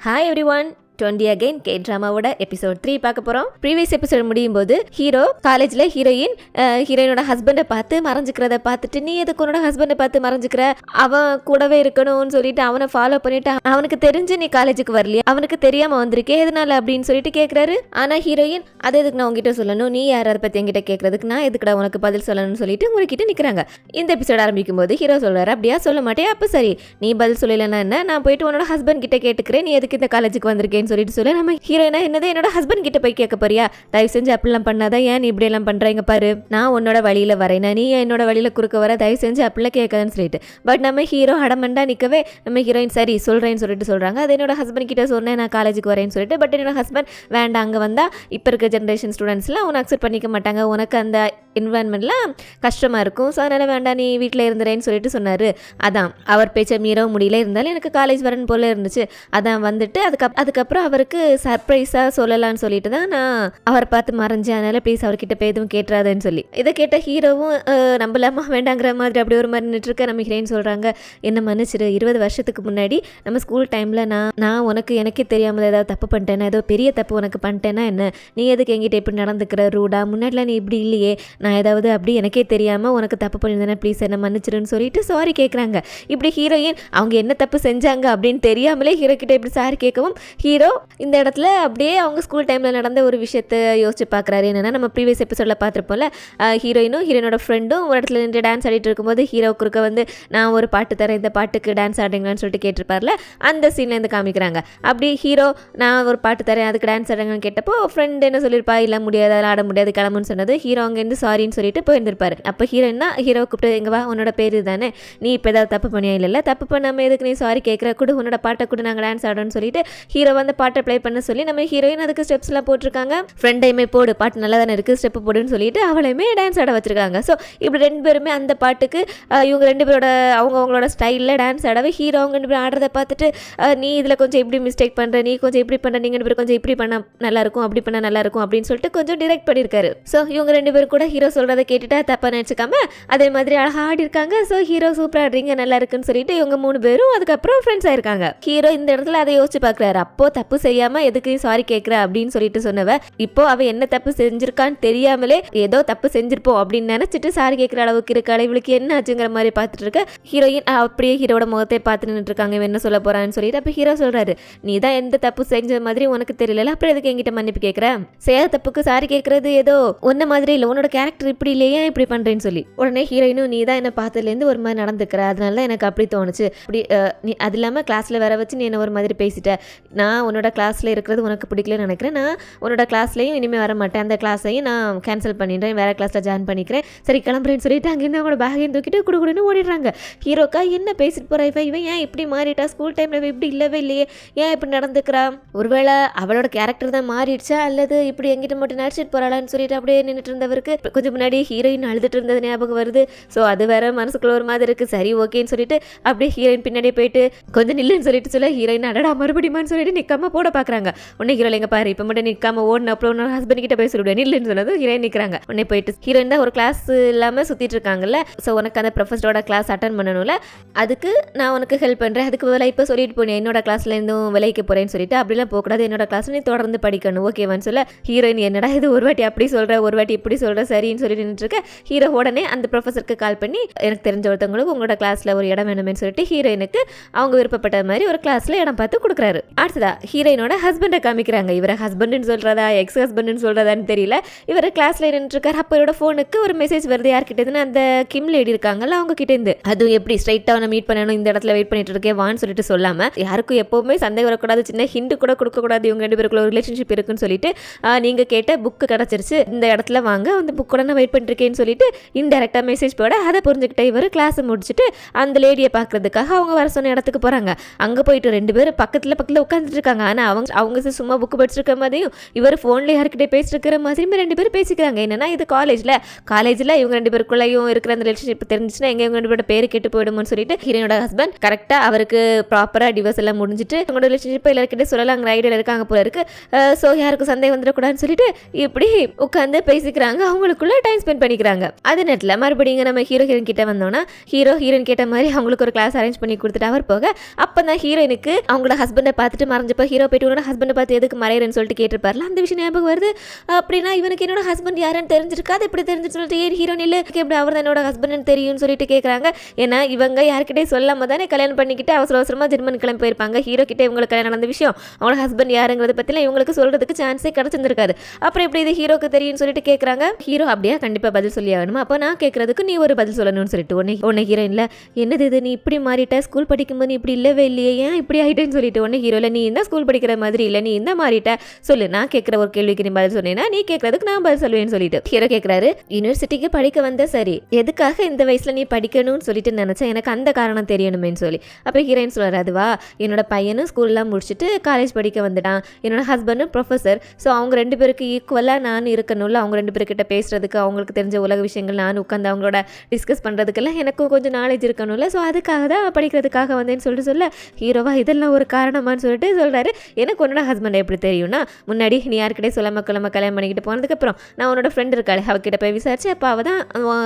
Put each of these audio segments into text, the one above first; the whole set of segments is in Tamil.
ஹாய் எவ்ரிவன், 20 அகைன் கே ட்ராமாவோட எபிசோட் 3 பார்க்க போகிறோம். ப்ரீவியஸ் எபிசோட் முடியும் போது ஹீரோ காலேஜில் ஹீரோயினோட ஹஸ்பண்டை பார்த்து மறைஞ்சிக்கிறத பார்த்துட்டு, நீ எதுக்கு உன்னோட ஹஸ்பண்டை பார்த்து மறைஞ்சிக்கிற, அவன் கூடவே இருக்கணும்னு சொல்லிட்டு அவனை ஃபாலோ பண்ணிட்டு, அவனுக்கு தெரிஞ்சு நீ காலேஜுக்கு வரலையா, அவனுக்கு தெரியாமல் வந்திருக்கே எதனால அப்படின்னு சொல்லிட்டு கேட்குறாரு. ஆனால் ஹீரோயின் அது எதுக்கு நான் உங்ககிட்ட சொல்லணும், நீ யார் அதை பற்றி என்கிட்ட கேட்கறதுக்கு, நான் எதுக்குடா உனக்கு பதில் சொல்லணும்னு சொல்லிட்டு உங்ககிட்ட நிற்கிறாங்க. இந்த எபிசோட் ஆரம்பிக்கும் போது ஹீரோ சொல்கிறாரு, அப்படியா சொல்ல மாட்டேன், அப்போ சரி நீ பதில் சொல்லலைன்னா என்ன, நான் போயிட்டு உன்னோட ஹஸ்பண்ட் கிட்ட கேட்டுக்கிறேன், நீ எதுக்கு இந்த காலேஜுக்கு வந்திருக்கேன்னு சொல்லிட்டு சொல்ல, நம்ம ஹீரோயினா என்னது என்னோட ஹஸ்பண்ட் கிட்ட போய் கேட்க போறியா, தயவு செஞ்சு அப்படிலாம் பண்ணாதான், ஏன் நீ இப்படி எல்லாம் பண்றீங்க பாரு, நான் உன்னோட வழியில வரேன், நீ என்னோட வழியில குறுக்க வர, தயவு செஞ்சு அப்படிலாம் கேட்காதுன்னு சொல்லிட்டு. பட் நம்ம ஹீரோ அடமண்டா நிக்கவே நம்ம ஹீரோயின் சரி சொல்றேன்னு சொல்லிட்டு சொல்றாங்க. அது என்னோட ஹஸ்பண்ட் கிட்ட சொன்னேன் நான் காலேஜுக்கு வரேன்னு சொல்லிட்டு. பட் என்னோட ஹஸ்பண்ட் வேண்டாம், அங்கே வந்தா இப்போ இருக்க ஜென்ரேஷன் ஸ்டூடெண்ட்ஸ்லாம் உன்னை அக்செப்ட் பண்ணிக்க மாட்டாங்க, உனக்கு அந்த என்வரான்மெண்ட்லாம் கஷ்டமாக இருக்கும், ஸோ அதனால் வேண்டாம் நீ வீட்டில் இருந்துறேன்னு சொல்லிட்டு சொன்னார். அதான் அவர் பேச்சை மீறவும் முடியல, இருந்தாலும் எனக்கு காலேஜ் வரேன்னு போல இருந்துச்சு, அதான் வந்துட்டு அதுக்கப்புறம் அவருக்கு சர்ப்ரைஸாக சொல்லலான்னு சொல்லிட்டு தான் நான் அவரை பார்த்து மறைஞ்சேன், அதனால் ப்ளீஸ் அவர்கிட்ட போய் எதுவும் கேட்டுறாதுன்னு சொல்லி. இதை கேட்ட ஹீரோவும் நம்பலாமா வேண்டாங்கிற மாதிரி அப்படி ஒரு மாதிரி நின்றுருக்க. நம்ம ஹீரோயின் சொல்கிறாங்க, என்ன மன்னிச்சிரு, 20 வருஷத்துக்கு முன்னாடி நம்ம ஸ்கூல் டைமில் நான் உனக்கு எனக்கே தெரியாமல் ஏதாவது தப்பு பண்ணிட்டேன்னா, ஏதோ பெரிய தப்பு உனக்கு பண்ணிட்டேன்னா என்ன, நீ எதுக்கு எங்கிட்ட இப்படி நடந்துக்கிற ரூடா, முன்னாடிலாம் நீ இப்படி இல்லையே, நான் ஏதாவது அப்படி எனக்கே தெரியாமல் உனக்கு தப்பு பண்ணியிருந்தேன்னா ப்ளீஸ் என்ன மன்னிச்சிருன்னு சொல்லிட்டு சாரி கேட்குறாங்க. இப்படி ஹீரோயின் அவங்க என்ன தப்பு செஞ்சாங்க அப்படின்னு தெரியாமலே ஹீரோ கிட்ட இப்படி சாரி கேட்கவும், ஹீரோ இந்த இடத்துல அப்படியே அவங்க ஸ்கூல் டைமில் நடந்த ஒரு விஷயத்தை யோசிச்சு பார்க்குறாரு. என்னென்னா நம்ம ப்ரீவியஸ் எபிசோடில் பார்த்துருப்போம்ல, ஹீரோயினும் ஹீரோனோட ஃப்ரெண்டும் ஒரு இடத்துல நின்று டான்ஸ் ஆடிட்டு இருக்கும்போது ஹீரோ குறுக்க வந்து நான் ஒரு பாட்டு தரேன், இந்த பாட்டுக்கு டான்ஸ் ஆடுங்கன்னு சொல்லிட்டு கேட்டிருப்பார்ல, அந்த சீன்லேருந்து காமிக்கிறாங்க. அப்படி ஹீரோ நான் ஒரு பாட்டு தரேன் அதுக்கு டான்ஸ் ஆடுங்கன்னு கேட்டப்போ ஃப்ரெண்ட் என்ன சொல்லியிருப்பா, இல்லை முடியாது அதெல்லாம் ஆட முடியாது கிளம்புன்னு சொன்னது, ஹீரோ அங்கேருந்து சாரின்னு சொல்லிட்டு போயிருந்திருப்பாரு. அப்போ ஹீரோயின்னா ஹீரோ கூப்பிட்டு, எங்க வா உன்னோட பேர் தானே, நீ இப்போ ஏதாவது தப்பு பண்ணியா, இல்லை தப்பு பண்ணாமல் எதுக்கு நீ சாரி கேட்குற, கூட உன்னோட பாட்டை கூட நாங்கள் டான்ஸ் ஆடோன்னு சொல்லிட்டு ஹீரோ வந்து பாட்டை ப்ளே பண்ண சொல்லி நம்ம ஹீரோயின் அதுக்கு ஸ்டெப்ஸ்லாம் போட்டிருக்காங்க. ஃப்ரெண்டையுமே போடு பாட்டு நல்லா தானே இருக்குது ஸ்டெப்பு போடுன்னு சொல்லிட்டு அவளையுமே டான்ஸ் ஆட வச்சிருக்காங்க. ஸோ இப்படி ரெண்டு பேருமே அந்த பாட்டுக்கு இவங்க ரெண்டு பேரோட அவங்களோட ஸ்டைலில் டான்ஸ் ஆடவே ஹீரோ அவங்க ரெண்டு பேரும் ஆடுறதை பார்த்துட்டு, நீ இதில் கொஞ்சம் இப்படி மிஸ்டேக் பண்ணுற, நீ கொஞ்சம் இப்படி பண்ணுற, நீங்கள் ரெண்டு பேரும் கொஞ்சம் இப்படி பண்ணால் நல்லாயிருக்கும், அப்படி பண்ணால் நல்லாயிருக்கும் அப்படின்னு சொல்லிட்டு கொஞ்சம் டிரெக்ட் பண்ணியிருக்காரு. ஸோ இவங்க ரெண்டு பேரும் கூட ஹீரோ சொல்கிறத கேட்டுட்டா தப்பாக நினச்சிக்காம அதே மாதிரி அழகாக ஆடி இருக்காங்க. ஸோ ஹீரோ சூப்பராக ஆடுறீங்க நல்லா இருக்குன்னு சொல்லிட்டு இவங்க 3 பேரும் அதுக்கப்புறம் ஃப்ரெண்ட்ஸ் ஆயிருக்காங்க. ஹீரோ இந்த இடத்துல அதை யோசிச்சு பார்க்குறாரு, அப்போ தப்பு செய்யாமல் எதுக்கு சாரி கேட்குற அப்படின்னு சொல்லிட்டு சொன்னவ இப்போ அவள் என்ன தப்பு செஞ்சிருக்கான்னு தெரியாமலே ஏதோ தப்பு செஞ்சிருப்போம் அப்படின்னு நினச்சிட்டு சாரி கேட்குற அளவுக்கு இருக்காள், இவளுக்கு என்ன ஆச்சுங்கிற மாதிரி பார்த்துட்டு இருக்க. ஹீரோயின் அப்படியே ஹீரோட முகத்தை பார்த்து நின்றுட்டு இருக்காங்க, என்ன சொல்ல போறான்னு சொல்லிட்டு. அப்போ ஹீரோ சொல்றாரு, நீ தான் எந்த தப்பு செஞ்ச மாதிரி உனக்கு தெரியல, அப்புறம் எதுக்கு என்கிட்ட மன்னிப்பு கேட்குற, செய்யாத தப்புக்கு சாரி கேட்கறது ஏதோ ஒன்ன மாதிரி இல்லை, உன்னோட கேரக்டர் இப்படி இல்லையா இப்படி பண்றேன்னு சொல்லி. உடனே ஹீரோயினும் நீ தான் என்ன பார்த்ததுலேருந்து ஒரு மாதிரி நடந்துக்கிற, அதனால தான் எனக்கு அப்படி தோணுச்சு, அப்படி நீ அது இல்லாமல் கிளாஸில் வர வச்சு நீ என்ன ஒரு மாதிரி பேசிட்ட, நான் உன்னோட கிளாஸில் இருக்கிறது உனக்கு பிடிக்கலன்னு நினைக்கிறேன், நான் உன்னோட கிளாஸ்லையும் இனிமேல் வர மாட்டேன், அந்த கிளாஸையும் நான் கேன்சல் பண்ணிடுறேன், வேறு கிளாஸில் ஜாயின் பண்ணிக்கிறேன், சரி கிளம்புறேன்னு சொல்லிட்டு அங்கேருந்து அவங்களோட பேகையும் தூக்கிட்டு குடுன்னு ஓடிடுறாங்க. ஹீரோக்கா என்ன பேசிட்டு போகிறா, இவன் ஏன் இப்படி மாறிட்டா, ஸ்கூல் டைமில் இப்படி இல்லவே இல்லையே, ஏன் இப்படி நடந்துக்கிறா, ஒருவேளை அவளோட கேரக்டர் தான் மாறிடுச்சா அல்லது இப்படி எங்கிட்ட மட்டும் நடிச்சிட்டு போகிறாளான்னு சொல்லிட்டு அப்படியே நின்றுட்டு இருந்தவருக்கு கொஞ்சம் முன்னாடி ஹீரோயின் அழுதுட்டு இருந்தது ஞாபகம் வருது. ஸோ அது வேற மனசுக்குள்ள ஒரு மாதிரி இருக்குது. சரி ஓகேன்னு சொல்லிட்டு அப்படியே ஹீரோயின் பின்னாடியே போயிட்டு கொஞ்சம் நில்லுன்னு சொல்லிட்டு சொல்ல, ஹீரோயின் அடடா மறுபடியுமான்னு சொல்லிட்டு நிற்காம போட பார்க்குறாங்க. உடனே ஹீரோ எங்க பாரு இப்போ மட்டும் நிற்காம ஓடணும், அப்புறம் உன்னோட ஹஸ்பண்ட் கிட்ட போய் சொல்லிவிடுவேன் நில்லுன்னு சொன்னது ஹீரோயின் நிற்கிறாங்க. உடனே போயிட்டு ஹீரோயின் தான் ஒரு கிளாஸ் இல்லாமல் சுற்றிட்டு இருக்காங்கல்ல, ஸோ உனக்கு அந்த ப்ரொஃபஸரோட கிளாஸ் அட்டன் பண்ணணும்ல, அதுக்கு நான் உனக்கு ஹெல்ப் பண்ணுறேன், அதுக்கு பதிலாக இப்போ சொல்லிட்டு போனேன் என்னோட கிளாஸ்ல இருந்தும் விலைக்கு போகிறேன்னு சொல்லிட்டு, அப்படிலாம் போகக்கூடாது, என்னோட கிளாஸ் நீ தொடர்ந்து படிக்கணும் ஓகேவான்னு சொல்ல, ஹீரோயின் என்னடா இது ஒரு வாட்டி அப்படி சொல்கிற ஒரு வாட்டி இப்படி சொல்கிற சரின்னு சொல்லிட்டு நின்றுருக்க. ஹீரோ உடனே அந்த ப்ரொஃபஸருக்கு கால் பண்ணி எனக்கு தெரிஞ்ச ஒருத்தவங்களுக்கு உங்களோட கிளாஸில் ஒரு இடம் வேணும்னு சொல்லிட்டு ஹீரோயினுக்கு அவங்க விருப்பப்பட்ட மாதிரி ஒரு கிளாஸில் இடம் பார்த்து கொடுக்குறாரு. அடுத்ததா ஹீரோயினோட ஹஸ்பண்டை காமிக்கிறாங்க. இவரை ஹஸ்பண்டுன்னு சொல்கிறதா எக்ஸ் ஹஸ்பண்டுன்னு சொல்கிறதான்னு தெரியல. இவர் கிளாஸில் நின்றுருக்காரு. அப்போ இவரோட ஃபோனுக்கு ஒரு மெசேஜ் வருது, யார்கிட்டேருந்து அந்த கிம் லேடி இருக்காங்கல்ல அவங்க கிட்டேருந்து. அதுவும் எப்படி ஸ்ட்ரைட்டாக அவனை மீட் பண்ணணும், இந்த இடத்துல வெயிட் பண்ணிட்டு இருக்கேன் வான்னு சொல்லிட்டு சொல்லாமல், யாருக்கும் எப்போவுமே சந்தேகம் வரக்கூடாது, சின்ன ஹிண்ட் கூட கொடுக்கக்கூடாது, இவங்க 2 பேருக்குள்ள ஒரு ரிலேஷன்ஷிப் இருக்குன்னு சொல்லிட்டு, நீங்கள் கேட்ட புக்கு கிடச்சிருச்சு இந்த இடத்துல வாங்க, அந்த புக்கோட நான் வெயிட் பண்ணிருக்கேன்னு சொல்லிட்டு இன்டெரக்டாக மெசேஜ் போட அதை புரிஞ்சுக்கிட்ட இவர் கிளாஸை முடிச்சுட்டு அந்த லேடியை பார்க்கறதுக்காக அவங்க வர சொன்ன இடத்துக்கு போகிறாங்க. அங்கே போயிட்டு 2 பேரும் பக்கத்தில் உட்காந்துட்டு இருக்காங்க. ஆனால் அவங்க சும்மா புக்கு படிச்சிருக்க மாதிரியும் இவர் ஃபோனில் யார்கிட்ட பேசிருக்கிற மாதிரியும் 2 பேரும் பேசிக்கிறாங்க. என்னன்னா இது காலேஜில் இவங்க 2 பேருக்குள்ளையும் இருக்கிற அந்த ரிலேஷன்ஷிப் தெரிஞ்சிச்சுன்னா எங்க இவங்க 2 பேரோட பேரு கெட்டு போயிடும்னு சொல்லிட்டு ஹீரோனோட ஹஸ்பண்ட் கரெக்டாக அவருக்கு ப்ராப்பராக டிவோர்ஸ் எல்லாம் முடிஞ்சிட்டு அவங்களோட ரிலேஷன்ஷிப் எல்லாருக்கிட்டே சொல்லலாம் அங்கே ஐடியாவில் இருக்காங்க போல இருக்கு. ஸோ யாருக்கும் சந்தேகம் வந்துடக்கூடாதுன்னு சொல்லிட்டு இப்படி உட்காந்து பேசிக்கிறாங்க அவங்களுக்குள்ள. அவங்களுக்குள்ள டைம் ஸ்பெண்ட் பண்ணிக்கிறாங்க. அது நேரத்தில் மறுபடியும் நம்ம ஹீரோயின் கிட்ட வந்தோம்னா ஹீரோயின் கேட்ட மாதிரி அவங்களுக்கு ஒரு கிளாஸ் அரேஞ்ச் பண்ணி கொடுத்துட்டு அவர் போக அப்பதான் ஹீரோயினுக்கு அவங்களோட ஹஸ்பண்டை பார்த்துட்டு மறைஞ்சப்ப ஹீரோ போயிட்டு உன்னோட ஹஸ்பண்டை பார்த்து எதுக்கு மறையறேன்னு சொல்லிட்டு கேட்டிருப்பார்ல, அந்த விஷயம் ஞாபகம் வருது. அப்படின்னா இவனுக்கு என்னோட ஹஸ்பண்ட் யாருன்னு தெரிஞ்சிருக்காது, இப்படி தெரிஞ்சு சொல்லிட்டு ஏன் ஹீரோயின் இல்லை எப்படி அவர் தான் என்னோட ஹஸ்பண்ட் தெரியும்னு சொல்லிட்டு கேட்குறாங்க. ஏன்னா இவங்க யார்கிட்டே சொல்லாம தானே கல்யாணம் பண்ணிக்கிட்டு அவசரமா ஜெர்மன் கிளம்பி போயிருப்பாங்க. ஹீரோ கிட்ட இவங்களுக்கு கல்யாணம் நடந்த விஷயம் அவங்களோட ஹஸ்பண்ட் யாருங்கிறத பற்றிலாம் இவங்களுக்கு சொல்றதுக்கு சான்ஸே கிடைச்சிருக்காரு. அப்புறம் எப்படி இது ஹீரோக்கு தெரியும்னு சொல்லிட்டு கேட்குறாங்க. ஹீரோ அப்படியே கண்டிப்பாக பதில் சொல்லி ஆகணுமா, அப்போ நான் கேட்கறதுக்கு நீ ஒரு பதில் சொல்லணும்னு சொல்லிட்டு உடனே ஹீரோயின்ல என்னது இது நீ இப்படி மாறிட்ட, ஸ்கூல் படிக்கும்போது நீ இப்படி இல்லவே இல்லையே, ஏன் இப்படி ஆகிட்டேன்னு சொல்லிட்டு உடனே ஹீரோல நீ என்ன ஸ்கூல் படிக்கிற மாதிரி இல்லை, நீ இந்த மாறிட்ட சொல்லு, நான் கேட்குற ஒரு கேள்விக்கு நீ பதில் சொன்னேன்னா நீ கேட்கறதுக்கு நான் பதில் சொல்லுவேன்னு சொல்லிட்டு ஹீரோ கேட்குறாரு. யூனிவர்சிட்டிக்கு படிக்க வந்த சரி, எதுக்காக இந்த வயசுல நீ படிக்கணும்னு சொல்லிட்டு நினைச்சேன், எனக்கு அந்த காரணம் தெரியணுமேன்னு சொல்லி. அப்போ ஹீரோயின் சொல்றாரு, அதுவா என்னோட பையனும் ஸ்கூல்லாம் முடிச்சுட்டு காலேஜ் படிக்க வந்துட்டான், என்னோட ஹஸ்பண்டும் ப்ரொஃபஸர், ஸோ அவங்க ரெண்டு பேருக்கு ஈக்குவலாக நான் இருக்கணும்ல, அவங்க ரெண்டு பேர்கிட்ட பேசுறதுக்கு அவங்களுக்கு தெரிஞ்ச உலக விஷயங்கள் நான் உட்காந்து அவங்களோட டிஸ்கஸ் பண்ணுறதுக்கெல்லாம் எனக்கும் கொஞ்சம் நாலேஜ் இருக்கணும்ல, ஸோ அதுக்காக தான் படிக்கிறதுக்காக வந்தேன்னு சொல்லிட்டு சொல்ல ஹீரோவா இதெல்லாம் ஒரு காரணமானு சொல்லிட்டு சொல்கிறாரு. எனக்கு உன்னோட ஹஸ்பண்ட் எப்படி தெரியும்னா, முன்னாடி நீ யார்கிட்டே சொல்லாம கல்யாணம் பண்ணிக்கிட்டு போனதுக்கப்புறம் நான் உன்னோட ஃப்ரெண்ட் இருக்காள் அவகிட்ட போய் விசாரிச்சு அப்போ அவள் தான்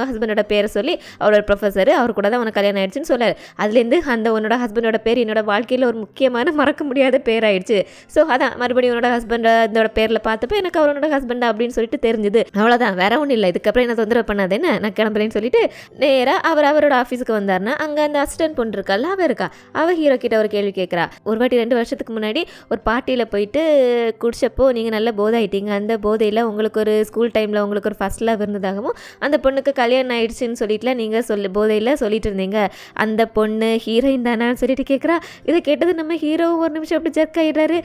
ஹஸ்பண்டோட பேரை சொல்லி அவரோட ப்ரொஃபஸர் அவர் கூட தான் உனக்கு கல்யாணம் ஆயிடுச்சுன்னு சொல்லாரு. அதுலேருந்து அந்த உன்னோட ஹஸ்பண்டோட பேர் என்னோட வாழ்க்கையில் ஒரு முக்கியமான மறக்க முடியாத பேர் ஆயிடுச்சு. ஸோ அதான் மறுபடியும் உன்னோட ஹஸ்பண்டோட பேரில் பார்த்தப்போ எனக்கு அவரோட ஹஸ்பண்ட் அப்படின்னு சொல்லிட்டு தெரிஞ்சுது, அவ்வளோதான், வேற ஒன்றும் இல்லை, இதுக்கப்புறம் என்ன தொந்தரவு பண்ணாதேன்னு நான் கிளம்புறேன்னு சொல்லிட்டு நேராக அவரோட ஆஃபீஸுக்கு வந்தாருன்னா அங்கே அந்த அசிஸ்டன்ட் பொண்ணு இருக்கா அவ இருக்கா, அவ ஹீரோ கிட்ட ஒரு கேள்வி கேட்குறா. ஒரு வாட்டி 2 வருஷத்துக்கு முன்னாடி ஒரு பார்ட்டியில் போயிட்டு குடிச்சப்போ நீங்கள் நல்ல போதை ஆகிட்டீங்க, அந்த போதையில் உங்களுக்கு ஒரு ஸ்கூல் டைமில் உங்களுக்கு ஒரு ஃபர்ஸ்ட் லவ் இருந்ததாகவும் அந்த பொண்ணுக்கு கல்யாணம் ஆயிடுச்சுன்னு சொல்லிட்டுலாம் நீங்கள் போதையில் சொல்லிட்டு இருந்தீங்க, அந்த பொண்ணு ஹீரோயின் தானான்னு சொல்லிட்டு கேட்குறா. இதை கேட்டது நம்ம ஹீரோவும் ஒரு நிமிஷம் அப்படி ஜெர்க் ஆகிடுறாரு.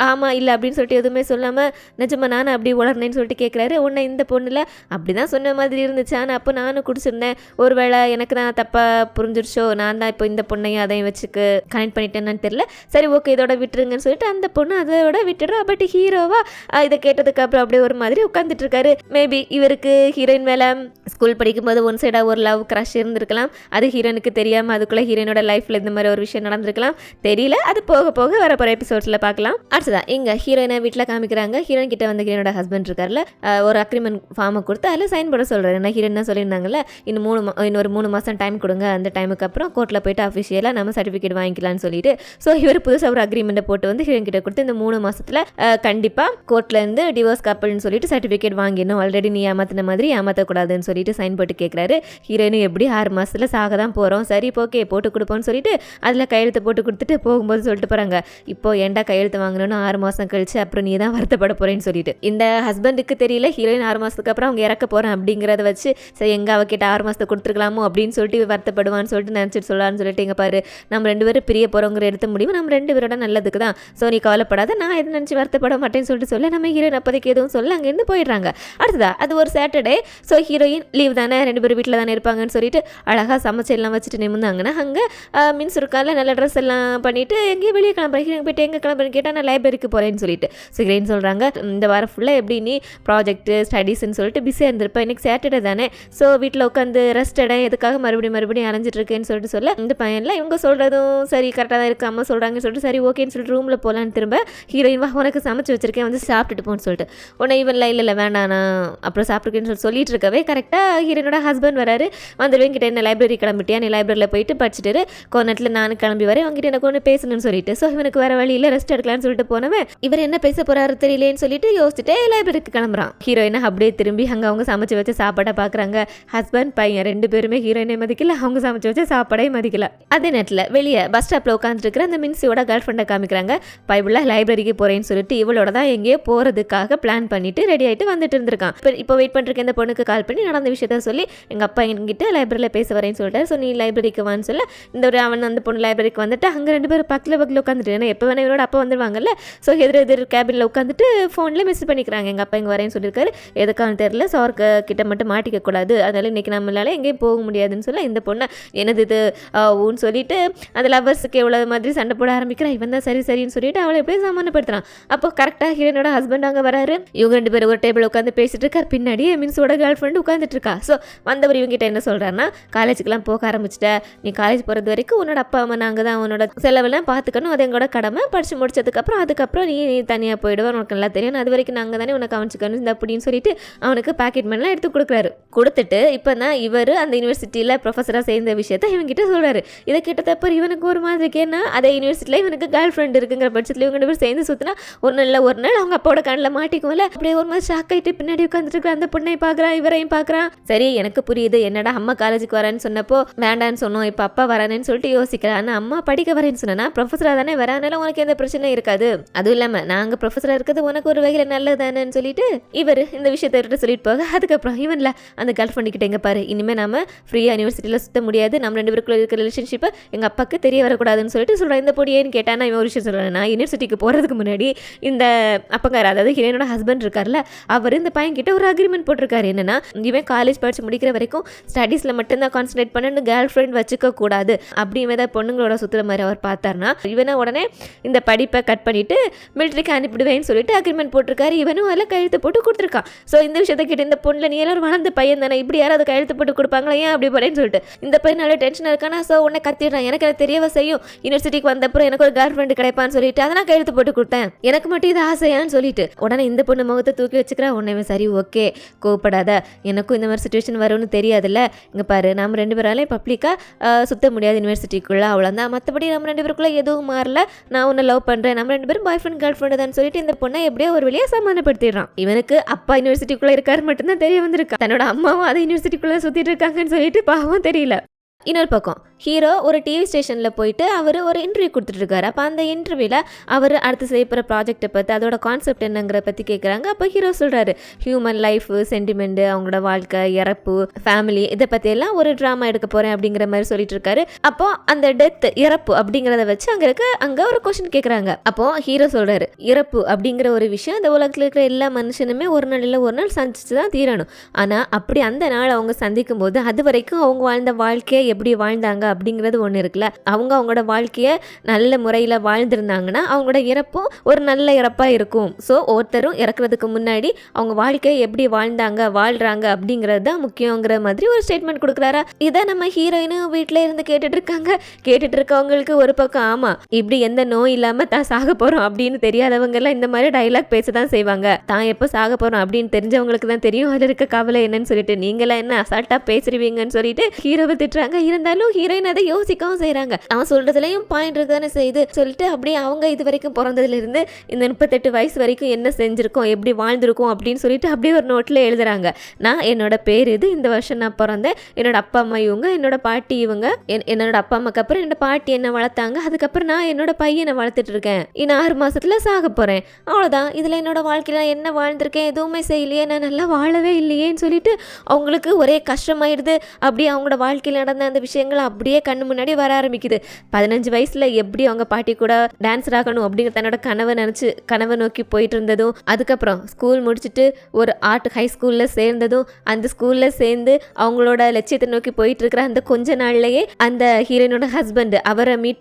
ஆமாம் இல்லை அப்படின்னு சொல்லிட்டு எதுவுமே சொல்லாமல் நிஜமா நானும் அப்படி உளர்னேன்னு சொல்லிட்டு கேட்குறாரு. உன்னை இந்த பொண்ணில் அப்படி தான் சொன்ன மாதிரி இருந்துச்சு, ஆனால் அப்போ நானும் குடிச்சிருந்தேன், ஒருவேளை எனக்கு நான் தப்பாக புரிஞ்சிருச்சோ, நான் தான் இப்போ இந்த பொண்ணையும் அதையும் வச்சுக்கு கனெக்ட் பண்ணிட்டேன்னு தெரியல, சரி ஓகே இதோட விட்டுருங்கன்னு சொல்லிட்டு அந்த பொண்ணு அதோட விட்டுடுறா. பட் ஹீரோவா இதை கேட்டதுக்கு அப்புறம் அப்படியே ஒரு மாதிரி உட்காந்துட்டு இருக்காரு. மேபி இவருக்கு ஹீரோயின் மேலே ஸ்கூல் படிக்கும்போது ஒன் சைடாக ஒரு லவ் க்ரஷ் இருந்திருக்கலாம், அது ஹீரோனுக்கு தெரியாமல் அதுக்குள்ளே ஹீரோனோட லைஃப்பில் இந்த மாதிரி ஒரு விஷயம் நடந்திருக்கலாம், தெரியல, அது போக போக வர போகிற எபிசோட்ஸில் பார்க்கலாம். அடுத்ததான் இங்கே ஹீரோயினை வீட்டில் காமிக்கிறாங்க. ஹீரோயின் கிட்ட வந்து ஹீரோனோட ஹஸ்பண்ட் இருக்கார்ல ஒரு அக்ரிமெண்ட் ஃபார்மை கொடுத்து அதில் சைன் போட சொல்கிறாரு. ஏன்னா ஹீரோயின் தான் சொல்லியிருந்தாங்கல்ல இன்னொரு 3 மாதம் டைம் கொடுங்க, அந்த டைமுக்கு அப்புறம் கோர்ட்டில் போயிட்டு அஃபிஷியலாக நம்ம சர்டிஃபிகேட் வாங்கிக்கலாம்னு சொல்லிட்டு ஸோ இவர் புதுசாக ஒரு அக்ரிமெண்ட்டை போட்டு வந்து ஹீரோயின் கிட்ட கொடுத்து இந்த 3 மாதத்தில் கண்டிப்பாக கோர்ட்லேருந்து டிவோர்ஸ் கப்பல்னு சொல்லிட்டு சர்டிஃபிகேட் வாங்கிடணும், ஆல்ரெடி நீ ஏமாத்தின மாதிரி ஏமாற்றக்கூடாதுன்னு சொல்லிட்டு சைன் போட்டு கேட்குறாரு. ஹீரோயினும் எப்படி 6 மாதத்தில் சாக தான் போகிறோம், சரி ஓகே போட்டு கொடுப்போம்னு சொல்லிட்டு அதில் கையெழுத்து போட்டு கொடுத்துட்டு போகும்போது சொல்லிட்டு போகிறாங்க, இப்போ ஏன்டா கையெழுத்து வாங்கணும்னு 6 மாதம் கழிச்சு அப்புறம் நீ தான் வருத்தப்பட போகிறேன்னு சொல்லிட்டு. இந்த ஹஸ்பண்டுக்கு தெரியல ஹீரோயின் 6 மாதத்துக்கு அப்புறம் அவங்க இறக்க போகிறேன் அப்படிங்கிறத வச்சு சரி எங்கே அவகிட்ட 6 மாதத்தை கொடுத்துருக்கலாமோ அப்படின்னு சொல்லிட்டு வருத்தப்படுவான்னு சொல்லிட்டு நினச்சிட்டு சொல்லலான்னு சொல்லிட்டு இங்கே பாரு நம்ம 2 பேரும் பிரிய போகிறோங்கிற எடுத்த முடிவு நம்ம 2 பேரோட நல்லதுக்கு தான், ஸோ நீ கவலைப்படாத, நான் எது நினச்சி வருத்தப்பட மாட்டேன்னு சொல்லிட்டு சொல்ல நம்ம ஹீரோயின் அப்போதைக்கு எதுவும் சொல்ல அங்கேருந்து போயிடுறாங்க. அடுத்ததா அது ஒரு சாட்டர்டே, ஸோ ஹீரோயின் லீவ் தானே 2 பேரும் வீட்டில் தானே இருப்பாங்கன்னு சொல்லிட்டு அழகாக சமைச்செல்லாம் வச்சுட்டு நிமிந்தாங்கன்னா அங்கே மீன்ஸ் இருக்கால நல்ல ட்ரெஸ் எல்லாம் பண்ணிட்டு எங்கேயும் வெளியே கிளம்புறேன், ஹீரோயின் போயிட்டு எங்கே கிளம்புறேன்னு கேட்டால் நான் லைப்ரரிக்கு போகிறேன்னு சொல்லிட்டு ஸோ ஹீரோயின் சொல்கிறாங்க இந்த வாரம் ஃபுல்லாக எப்படி நீ ப்ராஜெக்ட் ஸ்டடீஸ்ன்னு சொல்லிட்டு பிஸியாக இருந்திருப்பேன், இன்னைக்கு சாட்டர்டே தானே, ஸோ வீட்டில் உட்காந்து ரெஸ்ட் இடம் எதுக்காக மறுபடியும் அரைஞ்சிட்டு இருக்கேன்னு சொல்லிட்டு சொல்ல இந்த பையனில் இவங்க சொல்கிறதும் சரி கரெக்டாக தான் இருக்குது, அம்மா சொல்கிறாங்கன்னு சொல்லிட்டு சரி ஓகேன்னு சொல்லிட்டு ரூமில் போகலான்னு திரும்ப ஹீரோயின் வா உனக்கு சமைச்சு வச்சிருக்கேன் வந்து சாப்பிட்டுட்டு போன்னு சொல்லிட்டு உன்னை இவன்ல இல்லை வேண்டாம் நான் அப்புறம் சாப்பிட்ருக்கேன்னு சொல்லிட்டு இருக்கவே கரெக்டாக ஹீரோனோட ஹஸ்பண்ட் வராரு. வந்துடுவேன் கிட்ட என்ன லைப்ரரி கிளம்பிட்டியா, நீ லைப்ரரியில் போயிட்டு படிச்சுட்டு கொஞ்ச நேரத்தில் நானும் கிளம்பி வரேன் அவங்ககிட்ட எனக்கு ஒன்று பேசணும்னு சொல்லிட்டு ஸோ இவனுக்கு வேற வழியில் ரெஸ்ட் எடுக்கலான்னு சொல்லிட்டு போனவன் இவர் என்ன பேச போறாரு தெரியலேன்னு சொல்லிட்டு யோசிச்சுட்டே லைப்ரரிக்கு கிளம்புறான். ஹீரோயினை அப்படியே திரும்பி அங்கே அவங்க சமைச்சு வச்சு சாப்பாடை பார்க்குறாங்க. ஹஸ்பண்ட் பையன் 2 பேருமே ஹீரோயினை மதிக்கல, அவங்க சமைச்சு வச்சு சாப்பாடே மதிக்கல. அதே நேரத்தில் வெளியே பஸ் ஸ்டாப்பில் உட்காந்துருக்கிற அந்த மின்சியோட கேர்ள் ஃப்ரெண்டை காமிக்கிறாங்க. பைபிளில் லைப்ரரிக்கு போகிறேன்னு சொல்லிட்டு இவளோட தான் எங்கேயோ போகிறதுக்காக பிளான் பண்ணிட்டு ரெடி ஆகிட்டு வந்துட்டு இருந்திருக்கான். இப்போ வெயிட் பண்ணிருக்க இந்த பொண்ணுக்கு கால் பண்ணி நடந்த விஷயத்த சொல்லி எங்கள் அப்பா என்கிட்ட லைப்ரரியில் பேச வரேன்னு சொல்லிட்டாரு, ஸோ நீ லைப்ரரிக்கு வான்னு சொல்ல இந்த ஒரு அவன் அந்த பொண்ணு லைப்ரரிக்கு வந்துட்டு அங்கே 2 பேரும் பக்கத்தில் உட்காந்துட்டு ஏன்னா எப்போ வேணா இவரோட அப்பா வந்துடுவாங்கல்ல, ஸோ எதிர் கேபினில் உட்காந்துட்டு ஃபோனில் மெசேஜ் பண்ணிக்கிறாங்க எங்கள் அப்பா இங்கே வரேன்னு சொல்லியிருக்காரு, எதுக்கான தெரியல சார்க்கு கிட்ட மட்டும் மாட்டிக்க கூடாது, அதனால இன்னைக்கு நம்மளால எங்கேயும் போக முடியாதுன்னு சொல்ல இந்த பொண்ணை என்னது இது ஊன்னு சொல்லிட்டு அந்த லவ்வர்ஸுக்கு எவ்வளோ மாதிரி சண்டை போட ஆரம்பிக்கிறான். இவன் தான் சரின்னு சொல்லிட்டு அவளை எப்படியும் சமாதானப்படுத்துறான். அப்போ கரெக்டாக ஹீரோனோட ஹஸ்பண்ட் அங்கே வராரு. இவங்க 2 பேரும் ஒரு டேபிள் உட்காந்து பேசிட்டு இருக்கார். பின்னாடியே மீன்ஸோட கேர்ள் ஃப்ரெண்டு உட்காந்துட்டு இருக்கா. ஸோ வந்தவர் இவங்கிட்ட என்ன சொல்றாருன்னா காலேஜுக்கெல்லாம் போக ஆரம்பிச்சிட்ட, நீ காலேஜ் போகிறது வரைக்கும் உன்னோட அப்பா அம்மா நாங்கள் தான் உன்னோட செலவெல்லாம் பார்த்துக்கணும், அது எங்களோட கடமை, படிச்சு முடிச்சதுக்கப்புறம் அதுக்கப்புறம் நீ தனியாக போயிடுவேன், உனக்கு நல்லா தெரியும், அது வரைக்கும் நாங்கள் தானே உனக்கு கவனிச்சுக்கணும் இந்த அப்படின்னு சொல்லிட்டு அவனுக்கு பாக்கெட் மணிலாம் எடுத்து கொடுத்துட்டு இப்போ தான் இவர் அந்த யூனிவர்சிட்டியில் ப்ரொஃபஸராக சேர்ந்த விஷயத்த இவன்கிட்ட சொல்கிறாரு. இதை கேட்டதப்போ இவனுக்கு ஒரு மாதிரி இருக்கேன்னா அதே யூனிவர்சிட்டியில் இவனுக்கு கேர்ள் ஃப்ரெண்ட் இருக்குங்கிற பட்சத்தில் இவங்க 2 பேர் சேர்ந்து சுற்றினா ஒரு நாள் அவங்க அப்பாவோட கண்ணில் மாட்டிக்கும்ல. அப்படியே ஒரு மாதிரி ஷாக் ஆகிட்டு பின்னாடி உட்காந்துட்டு அந்த பொண்ணை பார்க்குறான், இவரையும் பார்க்குறான். சரி எனக்கு புரியுது, என்னடா அம்மா காலேஜுக்கு வரேன்னு சொன்னப்போ வேண்டான்னு சொன்னோம், இப்போ அப்பா வரானேன்னு சொல்லிட்டு யோசிக்கிறேன். ஆனால் அம்மா படிக்க வரேன்னு சொன்னா ப்ரொஃபஸராக தானே வரானால உனக்கு எந்த பிரச்சனையும் இருக்காது. அதுவும் இல்லாமல் நாங்கள் ப்ரொஃபஸராக இருக்கிறது உனக்கு ஒரு வகையில் நல்லது தானேன்னு சொல்லிட்டு இவர் இந்த விஷயத்தை சொல்லிட்டு போக அதுக்கப்புறம் இவன்ல அந்த கேர்ள் ஃப்ரெண்ட் கிட்ட எங்க பாரு, இனிமேல் நாம ஃப்ரீயாக யூனிவர்சிட்டியில் சுத்த முடியாது, நம்ம 2 பேருக்குள்ள இருக்கிற ரிலேஷன்ஷிப்பை எங்கள் அப்பாவுக்கு தெரிய வரக்கூடாதுன்னு சொல்லிட்டு சொல்கிறேன். இந்த பொடி ஏன்னு கேட்டால் நான் இவன் ஒரு விஷயம் சொல்கிறேன். நான் யூனிவர்சிட்டிக்கு போகிறதுக்கு முன்னாடி இந்த அப்பங்கார், அதாவது ஹீரோனோட ஹஸ்பண்ட் இருக்கார்ல, அவர் இந்த பையன் கிட்ட ஒரு அக்ரிமெண்ட் போட்டிருக்காரு. என்னன்னா இவன் காலேஜ் படிச்சு முடிக்கிற வரைக்கும் ஸ்டடீஸில் மட்டும்தான் கான்சன்ட்ரேட் பண்ணு, கேர்ள் ஃப்ரெண்ட் வச்சுக்க கூடாது அப்படி ஏதாவது பொண்ணுங்களோட சுற்றுற மாதிரி அவர் பார்த்தாருன்னா இவனை உடனே இந்த படிப்பை கட் பண்ணிட்டு மிலிட்ரிக்கு அனுப்பிடுவேன்னு சொல்லிட்டு அக்ரிமெண்ட் போட்டிருக்காரு. இவனும் அதில் கையெழுத்து போட்டு கொடுத்துருக்கான். ஸோ இந்த விஷயத்தை கிட்ட இந்த பொண்ணில் நீ எல்லாரும் வளர்ந்த பையன் தானே, இப்படி யாராவது கையெழுத்து போட்டு கொடுப்பாங்களா, ஏன் அப்படி போறேன்னு சொல்லிட்டு இந்த பையன் நல்ல டென்ஷனாக இருக்கானா. ஸோ உடனே கத்திடுறான், எனக்கு தெரியவ செய்யும், யூனிவர்சிட்டிக்கு வந்தப்பறம் எனக்கு ஒரு கேர்ள் ஃப்ரெண்டு கிடைப்பான்னு சொல்லிட்டு அதை நான் கையெழுத்து போட்டு கொடுத்தேன், எனக்கு மட்டும் இது ஆசையான்னு சொல்லிட்டு உடனே இந்த பொண்ணு முகத்தை தூக்கி வச்சுக்கிறா. உடனே சரி ஓகே கோவப்படாத, எனக்கும் இந்த மாதிரி சுச்சுவேஷன் வரும்னு தெரியாதுல்ல, இங்கே பாரு நம்ம 2 பேராலையும் பப்ளிக்காக சுத்த முடியாது யூனிவர்சிட்டிக்குள்ளே, அவ்வளோதான், மற்றபடி நம்ம 2 பேருக்குள்ளே எதுவும் மாறல, நான் உன்னை லவ் பண்ணுறேன், நம்ம 2 பேரும் பாய் ஃப்ரெண்ட் கேர்ள் ஃப்ரெண்டு தான் சொல்லிட்டு இந்த பொண்ணை எப்படியோ ஒரு வழியாக சமாதானப்படுத்திடுறான். இவனுக்கு அப்பா யூனிவர்சிட்டிக்குள்ளே இருக்காரு மட்டும்தான் தெரிய வந்திருக்கா, தன்னோட அம்மாவும் அதை யூனிவர்சிட்டிக்குள்ளே சுற்றிட்டு இருக்காங்கன்னு சொல்லிட்டு பாவம் தெரியல. இன்னொரு பக்கம் ஹீரோ ஒரு டிவி ஸ்டேஷனில் போயிட்டு அவர் ஒரு இன்டர்வியூ கொடுத்துட்ருக்காரு. அப்போ அந்த இன்டர்வியூவில் அவர் அடுத்து செய்யப்படுற ப்ராஜெக்டை பற்றி அதோட கான்செப்ட் என்னங்கிற பற்றி கேட்குறாங்க. அப்போ ஹீரோ சொல்கிறாரு ஹியூமன் லைஃபு, சென்டிமெண்ட்டு, அவங்களோட வாழ்க்கை, இறப்பு, ஃபேமிலி, இதை பற்றியெல்லாம் ஒரு ட்ராமா எடுக்க போகிறேன் அப்படிங்கிற மாதிரி சொல்லிட்டு இருக்காரு. அப்போது அந்த டெத், இறப்பு அப்படிங்கிறத வச்சு அங்கே ஒரு கொஸ்டின் கேட்குறாங்க. அப்போது ஹீரோ சொல்கிறாரு இறப்பு அப்படிங்கிற ஒரு விஷயம் இந்த உலகத்தில் இருக்கிற எல்லா மனுஷனுமே ஒரு நாள் இல்லை ஒரு நாள் சந்திச்சு தான் தீரணும். ஆனால் அப்படி அந்த நாள் அவங்க சந்திக்கும் போது அது வரைக்கும் அவங்க வாழ்ந்த வாழ்க்கையை எப்படி வாழ்ந்தாங்க அப்படிங்கிறது ஒன்று இருக்குல்ல. அவங்களோட வாழ்க்கையை நல்ல முறையில் வாழ்ந்திருந்தாங்கன்னா அவங்களோட இறப்பும் ஒரு நல்ல இறப்பாக இருக்கும். ஸோ ஒருத்தரும் இறக்குறதுக்கு முன்னாடி அவங்க வாழ்க்கையை எப்படி வாழ்கிறாங்க அப்படிங்கிறது தான் முக்கியங்கிற மாதிரி ஒரு ஸ்டேட்மெண்ட் கொடுக்குறாரா. இதை நம்ம ஹீரோயினும் வீட்டில் இருந்து கேட்டுட்டு இருக்கவங்களுக்கு ஒரு பக்கம் ஆமாம் இப்படி எந்த நோய் இல்லாமல் தான் சாக போகிறோம் அப்படின்னு தெரியாதவங்கெல்லாம் இந்த மாதிரி டைலாக் பேச தான் செய்வாங்க. தான் எப்போ சாக போகிறோம் அப்படின்னு தெரிஞ்சவங்களுக்கு தான் தெரியும் அதில் இருக்க கவலை என்னன்னு சொல்லிட்டு, நீங்களாம் என்ன அசால்ட்டாக பேசுறீங்கன்னு சொல்லிட்டு ஹீரோவை திட்டுறாங்க. இருந்தாலும் ஹீரோயின் அதை யோசிக்கவும் செய்கிறாங்க. அவன் சொல்றதுலையும் பாயிண்ட் இருக்குதானே செய்து சொல்லிட்டு அப்படியே அவங்க இது வரைக்கும் பிறந்ததுலேருந்து இந்த 38 வயசு வரைக்கும் என்ன செஞ்சுருக்கோம், எப்படி வாழ்ந்திருக்கோம் அப்படின்னு சொல்லிட்டு அப்படியே ஒரு நோட்டில் எழுதுறாங்க. நான் என்னோட பேர் இது, இந்த வருஷம் நான் பிறந்தேன், என்னோட அப்பா அம்மா இவங்க, என்னோட பாட்டி இவங்க, என்னோட அப்பா அம்மாக்கு அப்புறம் என்னோட பாட்டி என்ன வளர்த்தாங்க, அதுக்கப்புறம் நான் என்னோட பையனை வளர்த்துட்டு இருக்கேன், இன்னும் 6 மாசத்துல சாக போறேன், அவ்வளோதான். இதில் என்னோட வாழ்க்கையில என்ன வாழ்ந்திருக்கேன், எதுவுமே செய்யலையே, நான் நல்லா வாழவே இல்லையேன்னு சொல்லிட்டு அவங்களுக்கு ஒரே கஷ்டமாயிடுது. அப்படியே அவங்களோட வாழ்க்கையில் நடந்த அந்த விஷயங்கள் அப்படியே கண்ணு முன்னாடி வர ஆரம்பிக்குது. 15 வயசுல எப்படி அவங்க பாட்டி கூட டான்ஸர் ஆகணும் அப்படிங்கிற தன்னோட கனவை நோக்கி போயிட்டு இருந்ததும், அதுக்கப்புறம் ஸ்கூல் முடிச்சுட்டு ஒரு ஆர்ட் ஹை ஸ்கூல்ல சேர்ந்ததும், அந்த ஸ்கூல்ல சேர்ந்து அவங்களோட லட்சியத்தை நோக்கி போயிட்டு இருக்கிற அந்த கொஞ்ச நாள்லயே அந்த ஹீரோயினோட ஹஸ்பண்ட் அவரை மீட்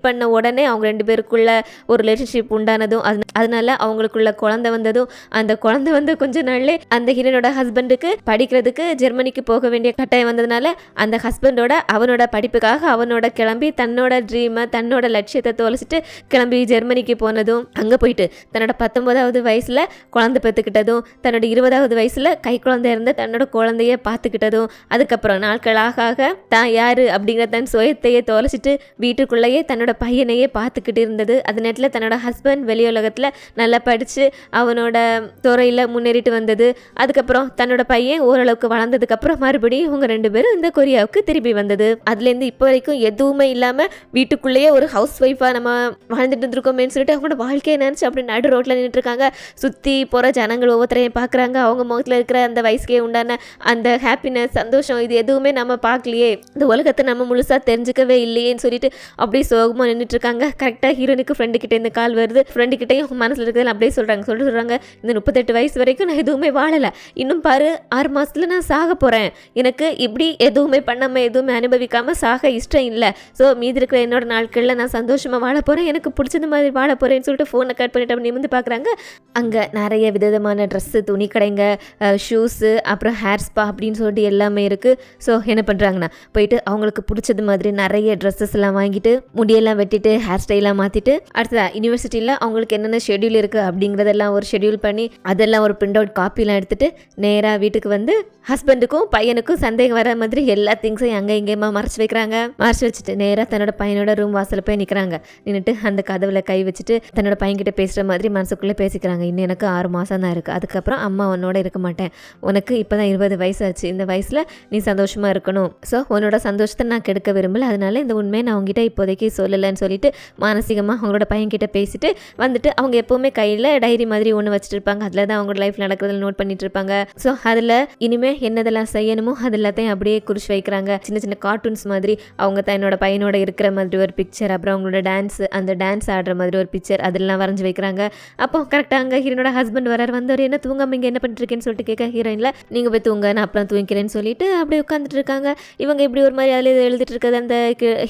பண்ண உடனே அவங்க 2 பேருக்குள்ள ஒரு ரிலேஷன்ஷிப் உண்டானதும், அதனால அவங்களுக்குள்ள குழந்தை வந்ததும், அந்த குழந்தை வந்து கொஞ்ச நாள்ல அந்த ஹீரோயினோட ஹஸ்பண்டுக்கு படிக்கிறதுக்கு ஜெர்மனிக்கு போக வேண்டிய கட்டாயம் வந்ததுனால அந்த ஹஸ்பண்டோட அவனோட படிப்புக்காக அவனோட கிளம்பி தன்னோட ட்ரீமை தன்னோட லட்சியத்தை தொலைச்சிட்டு கிளம்பி ஜெர்மனிக்கு போனதும், அங்கே போயிட்டு தன்னோட 19வது வயசில் குழந்தை பெற்றுக்கிட்டதும், தன்னோட 20வது வயசில் கை குழந்தை இருந்த தன்னோட குழந்தைய பார்த்துக்கிட்டதும், அதுக்கப்புறம் நாட்களாக தான் யார் அப்படிங்கிற தன் சுயத்தையே தொலைச்சிட்டு வீட்டுக்குள்ளேயே தன்னோட பையனையே பார்த்துக்கிட்டு இருந்தது. அது நேரத்தில் தன்னோட ஹஸ்பண்ட் வெளி உலகத்தில் நல்லா படித்து அவனோட துறையில் முன்னேறிட்டு வந்தது. அதுக்கப்புறம் தன்னோட பையன் ஓரளவுக்கு வளர்ந்ததுக்கப்புறம் மறுபடியும் இவங்க 2 பேரும் இந்த கொரியாவுக்கு திரும்பி வந்தது. அதுலேருந்து இப்போ வரைக்கும் எதுவுமே இல்லாமல் வீட்டுக்குள்ளேயே ஒரு ஹவுஸ் ஒய்ஃபாக நம்ம வாழ்ந்துட்டு இருந்திருக்கோமேன்னு சொல்லிட்டு அவங்களோட வாழ்க்கையை நினச்சி அப்படி நடு ரோட்டில் நின்றுட்டு இருக்காங்க. சுற்றி போகிற ஜனங்கள் ஒவ்வொருத்தரையும் பார்க்குறாங்க. அவங்க முகத்தில் இருக்கிற அந்த வயசுக்கே உண்டான அந்த ஹாப்பினஸ், சந்தோஷம், இது எதுவுமே நம்ம பார்க்கலையே, இந்த உலகத்தை நம்ம முழுசாக தெரிஞ்சுக்கவே இல்லையேன்னு சொல்லிட்டு அப்படியே சோகமாக நின்றுட்டு இருக்காங்க. கரெக்டாக ஹீரோனுக்கு ஃப்ரெண்டு கிட்டே இந்த கால் வருது. ஃப்ரெண்டு கிட்டையும் மனசில் இருக்கிறது அப்படியே சொல்கிறாங்க இந்த 38 வயசு வரைக்கும் நான் எதுவுமே வாழலை, இன்னும் பாரு 6 மாதத்தில் நான் சாக போகிறேன், எனக்கு இப்படி எதுவுமே பண்ணாமல் எதுவுமே அனுபவிக்காமல் இல்லாமல் சாக இஷ்டம் இல்லை. ஸோ மீதி இருக்கிற என்னோட நாட்களில் நான் சந்தோஷமாக வாழ போகிறேன், எனக்கு பிடிச்சது மாதிரி வாழ போகிறேன்னு சொல்லிட்டு ஃபோனை கட் பண்ணிட்டு அப்படி நிமிந்து பார்க்குறாங்க. அங்கே நிறைய விதமான ட்ரெஸ்ஸு, துணி கடைங்க, ஷூஸு, அப்புறம் ஹேர் ஸ்பா அப்படின்னு சொல்லிட்டு எல்லாமே இருக்குது. ஸோ என்ன பண்ணுறாங்கன்னா போயிட்டு அவங்களுக்கு பிடிச்சது மாதிரி நிறைய ட்ரெஸ்ஸஸ் எல்லாம் வாங்கிட்டு முடியெல்லாம் வெட்டிட்டு ஹேர் ஸ்டைலாக மாற்றிட்டு அடுத்ததா யூனிவர்சிட்டியில் அவங்களுக்கு என்னென்ன ஷெட்யூல் இருக்குது அப்படிங்கிறதெல்லாம் ஒரு ஷெட்யூல் பண்ணி அதெல்லாம் ஒரு பிரிண்ட் அவுட் காப்பிலாம் எடுத்துகிட்டு நேராக வீட்டுக்கு வந்து ஹஸ்பண்டுக்கும் பையனுக்கும் சந்தேகம் வர மாதிரி எல்லா திங்ஸையும் அங்கே இங்கேயுமா மறைச்சி வைக்கிறாங்க. மறைச்சி வச்சுட்டு நேராக தன்னோட பையனோட ரூம் வாசலில் போய் நிற்கிறாங்க. நின்றுட்டு அந்த கதவில் கை வச்சுட்டு தன்னோட பையன்கிட்ட பேசுகிற மாதிரி மனசுக்குள்ளே பேசிக்கிறாங்க. இன்னும் எனக்கு 6 மாதம் தான் இருக்குது, அதுக்கப்புறம் அம்மா உன்னோட இருக்க மாட்டேன், உனக்கு இப்போ தான் 20 வயசு ஆச்சு, இந்த வயசில் நீ சந்தோஷமாக இருக்கணும், ஸோ உன்னோட சந்தோஷத்தை நான் கெடுக்க விரும்பல, அதனால இந்த உண்மையை நான் அவங்ககிட்ட இப்போதைக்கு சொல்லலைன்னு சொல்லிட்டு மானசீகமாக அவங்களோட பையன்கிட்ட பேசிட்டு வந்துட்டு அவங்க எப்போவுமே கையில் டைரி மாதிரி ஒன்று வச்சுட்டு இருப்பாங்க. அதில் தான் அவங்களோட லைஃப்பில் நடக்கிறதில் நோட் பண்ணிட்டு இருப்பாங்க. ஸோ அதில் இனிமேல் என்னதெல்லாம் செய்யணுமோ அது எல்லாத்தையும் அப்படியே குறிச்சு வைக்கிறாங்க. சின்ன சின்ன கார்ட்டூன்ஸ் மாதிரி அவங்க தன்னோட பையனோட இருக்கிற மாதிரி ஒரு பிக்சர், அப்புறம் அவங்களோட அந்த டான்ஸ் ஆடுற மாதிரி ஒரு பிக்சர் அதெல்லாம் வரைஞ்சி வைக்கிறாங்க. அப்போ கரெக்டாக அங்கே ஹீரோனோட ஹஸ்பண்ட் வரார். வந்தவர் என்ன தூங்காமல் இங்கே என்ன பண்ணிருக்கேன்னு சொல்லிட்டு கேட்க ஹீரோயினில் நீங்கள் போய் தூங்க, நான் அப்புறம் தூங்கிக்கிறேன்னு சொல்லிட்டு அப்படியே உட்காந்துட்டு இருக்காங்க. இவங்க இப்படி ஒரு மாதிரி அதில் எழுதிட்டு இருக்கிறது அந்த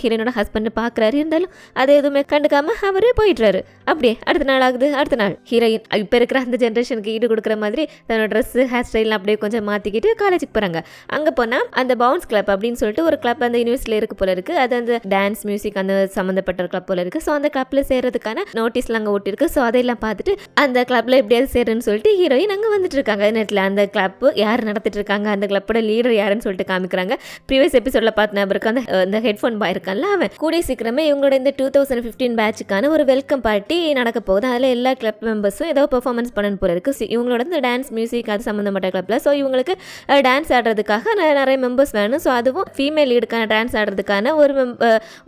ஹீரோயினோட ஹஸ்பண்ட் பார்க்குறாரு. இருந்தாலும் அதை எதுவுமே கண்டுக்காமல் அவரே போயிட்டுறாரு. அப்படியே அடுத்த நாள் ஆகுது. அடுத்த நாள் ஹீரோயின் இப்போ இருக்கிற அந்த ஜென்ரேஷனுக்கு ஈடு கொடுக்குற மாதிரி தன்னோட ட்ரெஸ்ஸு, ஹேர் ஸ்டைல்லாம் அப்படியே கொஞ்சம் மாற்றிக்கிட்டு காலேஜுக்கு போகிறாங்க. அங்கே போனால் அந்த பவுன்ஸ் கிளப் அப்படின்னு சொல்லிட்டு ஒரு கிளப் அந்த யூனிவர்சிட்டியில் இருக்கு போல இருக்குது. அது அந்த டான்ஸ் மியூசிக் அந்த சம்மந்தப்பட்ட கிளப் போல இருக்குது. ஸோ அந்த கிளப்பில் சேர்றதுக்கான நோட்டீஸ்லாம் அங்கே ஓட்டிருக்கு. ஸோ அதையெல்லாம் பார்த்துட்டு அந்த கிளப்பில் எப்படியாவது சேருன்னு சொல்லிட்டு ஹீரோயின் அங்கே வந்துட்டு இருக்காங்க. நேரத்தில் அந்த கிளப்பு யார் நடத்திட்டு இருக்காங்க, அந்த கிளப்போட லீடர் யாருன்னு சொல்லிட்டு காமிக்கிறாங்க. ப்ரீவியஸ் எபிசோடில் பார்த்து நபருக்கு அந்த ஹெட்ஃபோன் பாய் இருக்கான்ல, அவன் கூடிய சீக்கிரமே இவங்களோட இந்த 2015 பேட்சுக்கான ஒரு வெல்கம் பார்ட்டி நடக்க போகுது. அதில் எல்லா கிளப் மெம்பர்ஸும் ஏதோ பெர்ஃபார்மன்ஸ் பண்ண போல இருக்குது. இவங்களோட இந்த டான்ஸ் மியூசிக் அது சம்மந்தப்பட்ட கிளப்பில். ஸோ இவங்களுக்கு டான்ஸ் ஆடுறதுக்காக நிறைய மெம்பர்ஸ் வேணும். ஸோ அதுவும் ஃபீமேல் லீடுக்கான டான்ஸ் ஆடுறதுக்கான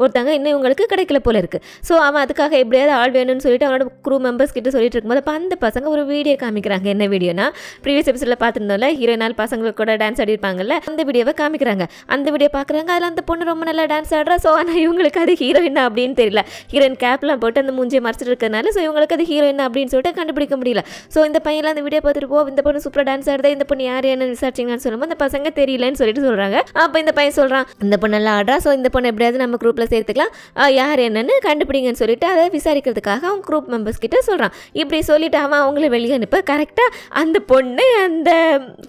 ஒருத்தங்க இன்னும் இவங்களுக்கு கிடைக்கல போல இருக்குது. ஸோ அவன் அதுக்காக எப்படியாவது ஆள் வேணும்னு சொல்லிட்டு அவனோட க்ரூ மெம்பர்ஸ் கிட்ட சொல்லிட்டு இருக்கும்போது அப்போ அந்த பசங்க ஒரு வீடியோ காமிக்கிறாங்க. என்ன வீடியோனா ப்ரீவியஸ் எபிசோடில் பார்த்துருந்தோம்ல ஹீரோயினால் பசங்களுக்கு கூட டான்ஸ் ஆடிருப்பாங்கல்ல, அந்த வீடியோவை காமிக்கிறாங்க. அந்த வீடியோ பார்க்குறாங்க. அதில் அந்த பொண்ணு ரொம்ப நல்லா டான்ஸ் ஆடுறா. ஸோ ஆனால் இவங்களுக்கு அது ஹீரோயின் அப்படின்னு தெரியல. ஹீரோயின் கேப்லாம் போட்டு அந்த மூஞ்சியை மறைச்சிட்டு இருக்கிறதுனால ஸோ இவங்களுக்கு அது ஹீரோயின் அப்படின்னு சொல்லிட்டு கண்டுபிடிக்க முடியல. ஸோ இந்த பையன்லாம் அந்த வீடியோ பார்த்துட்டு போ, இந்த பொண்ணு சூப்பராக டான்ஸ் ஆடுதா, இந்த பொண்ணு யார் என்ன விசாரிச்சிங்கன்னு சொல்லும்போது அந்த பசங்க தெரியலன்னு சொல்லிட்டு சொல்கிறாங்க. அப்போ இந்த பையன் சொல்கிறான் இந்த பொண்ணு நல்லா ஆடுறா, ஸோ இந்த பொண்ணு எப்படியாவது நம்ம குரூப்பில் சேர்த்துக்கலாம், யார் என்னன்னு கண்டுபிடிங்கன்னு சொல்லிட்டு அதை விசாரிக்கிறதுக்காக அவன் குரூப் மெம்பர்ஸ் கிட்ட சொல்கிறான். இப்படி சொல்லிட்டு அவன் அவங்கள வெளியே அனுப்ப கரெக்டாக அந்த பொண்ணு அந்த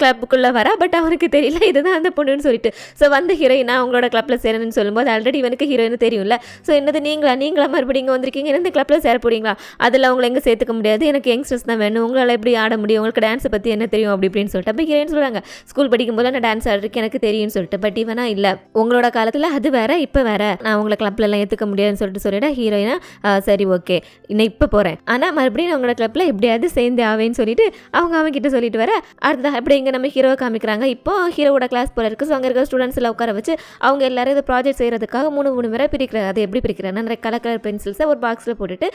கிளப்புக்குள்ளே வரா. பட் அவனுக்கு தெரியல இதுதான் அந்த பொண்ணுன்னு சொல்லிட்டு. ஸோ வந்து ஹீரோயினா அவங்களோட கிளப்பில் சேரணும்னு சொல்லும்போது ஆல்ரெடி இவனுக்கு ஹீரோயின் தெரியும்ல. ஸோ என்னது நீங்களா மறுபடியும் இங்கே வந்திருக்கீங்க, இந்த கிளப்பில் சேர போறீங்களா, அதில் அவங்களை எங்கே சேர்த்துக்க முடியாது, எனக்கு யங்ஸ்டர்ஸ் தான் வேணும், உங்களால் எப்படி ஆட முடியும், உங்களுக்கு டான்ஸை பற்றி என்ன தெரியும் அப்படி இப்படின்னு சொல்லிட்டு. அப்போ ஹீரோயின் சொல்கிறாங்க ஸ்கூல் படிக்கும்போது நான் டான்ஸ் ஆடுறதுக்கு எனக்கு தெரியும்னு சொல்லிட்டு. பட் இவனா இல்லை, உங்களோட காலத்தில் அது வேற இப்போ வேற, நான் உங்களை கிளப்லலாம் ஏற்றுக்க முடியாதுன்னு சொல்லிட்டு சொல்லிவிட ஹீரோயினா சரி ஓகே இன்னும் இப்போ போகிறேன், ஆனால் மறுபடியும் அவங்களோட கிளப்பில் எப்படியாவது சேர்ந்து ஆவேன்னு சொல்லிட்டு அவங்க கிட்ட சொல்லிட்டு வர. அடுத்தது அப்படி இங்கே நம்ம ஹீரோவை காமிக்கிறாங்க. இப்போ ஹீரோவோட கிளாஸ் போல இருக்குது. ஸோ அங்கே இருக்கிற ஸ்டூடெண்ட்ஸ் எல்லாம் உட்கார வச்சு அவங்க எல்லாரும் இதை ப்ராஜெக்ட் செய்கிறதுக்காக 3 பேரை பிரிக்கிறாங்க. அது எப்படி பிரிக்கிறாங்க, நிறைய கலர் பென்சில்ஸை ஒரு பாக்ஸில் போட்டுட்டு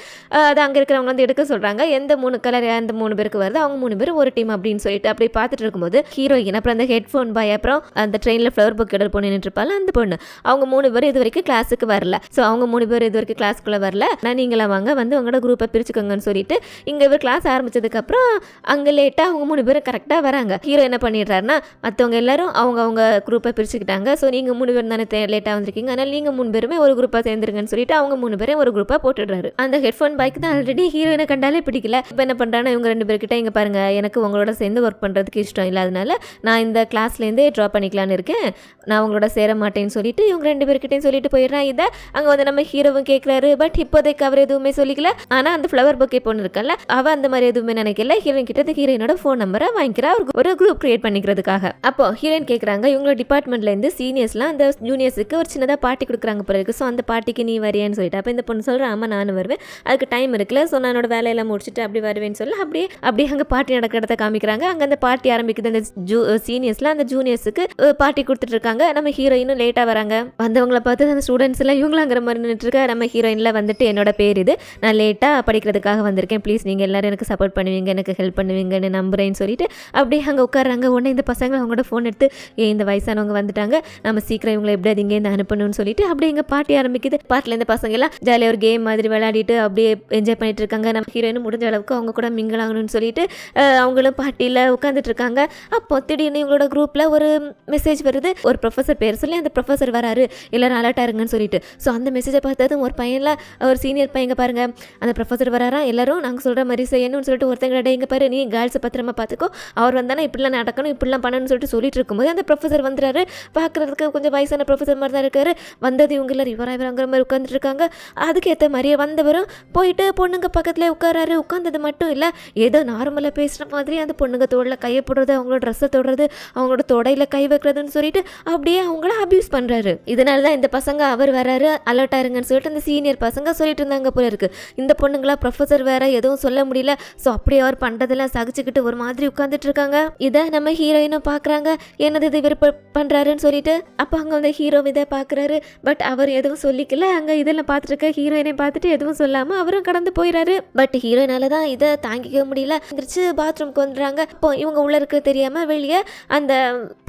அது அங்கே இருக்கிறவங்க வந்து எடுக்க சொல்கிறாங்க. எந்த 3 கலர் அந்த 3 பேருக்கு வருது அவங்க 3 பேர் ஒரு டீம் அப்படின்னு சொல்லிட்டு அப்படி பார்த்துட்டு இருக்கும்போது ஹீரோயின் அப்புறம் அந்த ஹெட்ஃபோன் பாய் அப்புறம் அந்த ட்ரெயினில் ஃப்ளவர் புக் எடுத்து பொண்ணு நின்றுப்பாள் அந்த பொண்ணு, அவங்க 3 பேர் இது வரைக்கும் கிளாஸுக்கு வரல. ஸோ அவங்க 3 பேர் இது வரைக்கும் கிளாஸுக்குள்ளே வரல, நான் நீங்களா வாங்க வந்து உங்களோட குரூப்பை பிரிச்சுக்கோங்கன்னு சொல்லிட்டு இங்கே இவர் கிளாஸ் ஆரம்பிச்சதுக்கப்புறம் அங்கே லேட்டாக அவங்க 3 பேரும் கரெக்டாக வராங்க. ஹீரோ என்ன பண்ணிடுறாருன்னா மற்றவங்க எல்லாரும் அவங்க குரூப்பை பிரிச்சுக்கிட்டாங்க. ஸோ நீங்கள் 3 பேர் தானே லேட்டாக வந்திருக்கீங்க, அதனால் நீங்கள் 3 பேருமே ஒரு குரூப்பாக சேர்ந்துருங்கன்னு சொல்லிட்டு அவங்க 3 பேரும் ஒரு குரூப்பாக போட்டுடுறாரு. அந்த ஹெட்ஃபோன் பாய்க்கு தான் ஆல்ரெடி ஹீரோயினை கண்டாலே பிடிக்கல. இப்போ என்ன பண்ணுறாங்கன்னா இவங்க 2 பேர்கிட்ட இங்கே பாருங்க எனக்கு உங்களோட சேர்ந்து ஒர்க் பண்ணுறதுக்கு இஷ்டம் இல்லை, அதனால நான் இந்த கிளாஸ்லேருந்தே ட்ராப் பண்ணிக்கலான்னு இருக்கேன், நான் உங்களோட சேர மாட்டேன்னு சொல்லிட்டு இவங்க 2 பேர்கிட்டையும் சொல்லிட்டு போயிடுறான். இதை அங்கே வந்து நம்ம ஹீரோவும் கேட்குறாரு. பட் இப்போதைக்கு அவர் எதுவுமே சொல்லிக்கல. ஆனால் அந்த ஃப்ளவர் புக்கே பொண்ணு இருக்கல அவள் அந்த மாதிரி எதுவுமே நினைக்கல. ஹீரோயின் கிட்ட ஹீரோயினோட ஃபோன் நம்பரை வாங்கிக்கிறா ஒரு குரூப் கிரியேட் பண்ணிக்கிறதுக்காக. அப்போ ஹீரோயின் கேட்குறாங்க இவங்களோட டிபார்ட்மெண்ட்லேருந்து சீனியர்ஸ்லாம் அந்த ஜூனியர்ஸுக்கு ஒரு சின்னதாக பார்ட்டி கொடுக்குறாங்க போல இருக்கு. ஸோ அந்த பார்ட்டிக்கு நீ வரியான்னு சொல்லிட்டு அப்போ இந்த பொண்ணு சொல்கிறேன் ஆமாம் நானும் வருவேன், அதுக்கு டைம் இருக்குல்ல, ஸோ நான் என்னோட வேலையெல்லாம் முடிச்சுட்டு அப்படி வருவேன்னு சொல்லி அப்படியே அங்கே பார்ட்டி நடக்கிற இடத்த காமிக்கிறாங்க. அங்கே அந்த பார்ட்டி ஆரம்பிக்குது. அந்த சீனியர்ஸ்லாம் அந்த ஜூனியர்ஸுக்கு பார்ட்டி கொடுத்துட்டு இருக்காங்க. நம்ம ஹீரோயினும் லேட்டாக வராங்க. வந்தவங்கள பார்த்து அந்த ஸ்டூடெண்ட்ஸ் எல்லாம் இவங்களாங்கிற மாதிரி நின்றுட்டு இருக்க. நம்ம ஹீரோயினில் வந்துட்டு என்னோட பேர் இது, நான் லேட்டாக படிக்கிறதுக்காக வந்திருக்கேன், ப்ளீஸ் நீங்கள் எல்லாரும் எனக்கு சப்போர்ட் பண்ணுவீங்க, எனக்கு ஹெல்ப் பண்ணுவீங்கன்னு நம்புறேன்னு சொல்லிட்டு அப்படியே அங்கே உட்காராங்க. உடனே இந்த பசங்க அவங்களோட ஃபோன் எடுத்து இந்த வயசானவங்க வந்துட்டாங்க, நம்ம சீக்கிரம் இவங்களை எப்படியாவது இங்கேருந்து அனுப்பணும்னு சொல்லிட்டு அப்படியே எங்கள் பார்ட்டி ஆரம்பிக்குது. பார்ட்டில் இந்த பசங்க எல்லாம் ஜாலியாக ஒரு கேம் மாதிரி விளையாடிட்டு அப்படியே என்ஜாய் பண்ணிட்டு இருக்காங்க. நம்ம ஹீரோயின் முடிஞ்ச அளவுக்கு அவங்க கூட மிங்கிள் ஆகணும்னு சொல்லிட்டு அவங்களும் பார்ட்டியில் உட்காந்துட்டு இருக்காங்க. அப்போ திடீர்னு இவங்களோட குரூப்பில் ஒரு மெசேஜ் வருது. ஒரு ப்ரொஃபஸர் பேர் சொல்லி அந்த ப்ரொஃபஸர் ப்ரொஃபஸர் வராரு, எல்லாரும் அலர்ட்டாக இருங்கன்னு சொல்லிட்டு. ஸோ அந்த மெசேஜை பார்த்ததும் ஒரு பையனில் ஒரு சீனியர் பையங்க பாருங்கள், அந்த ப்ரொஃபஸர் வராரா, எல்லாரும் நாங்கள் சொல்கிற மாதிரி செய்யணும்னு சொல்லிட்டு ஒருத்தங்க இங்கே பாரு நீ கேர்ள்ஸை பத்திரமா பார்த்துக்கோ, அவர் வந்தானே இப்படிலாம் நடக்கணும் இப்படிலாம் பண்ணணும்னு சொல்லிட்டு இருக்கும்போது அந்த ப்ரொஃபஸர் வந்துறாரு. பார்க்குறதுக்கு கொஞ்சம் வயசான ப்ரொஃபஸர் மாதிரி தான் இருக்காரு. வந்தது இவங்க எல்லாரும் இவராங்கிற மாதிரி உட்காந்துட்டு இருக்காங்க. அதுக்கேற்ற மாதிரியே வந்தவரும் போயிட்டு பொண்ணுங்க பக்கத்துலேயே உட்காராரு. உட்காந்தது மட்டும் இல்லை, ஏதோ நார்மலாக பேசுகிற மாதிரி அந்த பொண்ணுங்க தோளில் கையை போடுறது, அவங்களோட ட்ரெஸ்ஸை தொடுறது, அவங்களோட தொடையில் கை வைக்கிறதுன்னு சொல்லிட்டு அப்படியே அவங்கள அப்யூஸ் பண்ணுறாரு. இதனால தான் இந்த பசங்க அவர் வராரு அலர்ட் ஆயிருங்கன்னு சொல்லிட்டு அந்த சீனியர் பசங்க சொல்லிட்டு இருந்தாங்க போல இருக்கு. இந்த பொண்ணுங்களா ப்ரொஃபஸர் வேற எதுவும் சொல்ல முடியல. ஸோ அப்படியே அவர் பண்ணுறதெல்லாம் சகிச்சுக்கிட்டு ஒரு மாதிரி உட்காந்துட்டு இருக்காங்க. இதை நம்ம ஹீரோயினும் பார்க்குறாங்க, என்னது இது இவர் பண்ணுறாருன்னு சொல்லிட்டு. அப்போ அங்கே வந்து ஹீரோ இதை பார்க்குறாரு. பட் அவர் எதுவும் சொல்லிக்கல. அங்கே இதெல்லாம் பார்த்துருக்க ஹீரோயினை பார்த்துட்டு எதுவும் சொல்லாமல் அவரும் கடந்து போயிடாரு. பட் ஹீரோயினால தான் இதை தாங்கிக்க முடியல. எந்திரிச்சு பாத்ரூம்க்கு வந்துடுறாங்க. இப்போ இவங்க உள்ள இருக்க தெரியாமல் வெளியே அந்த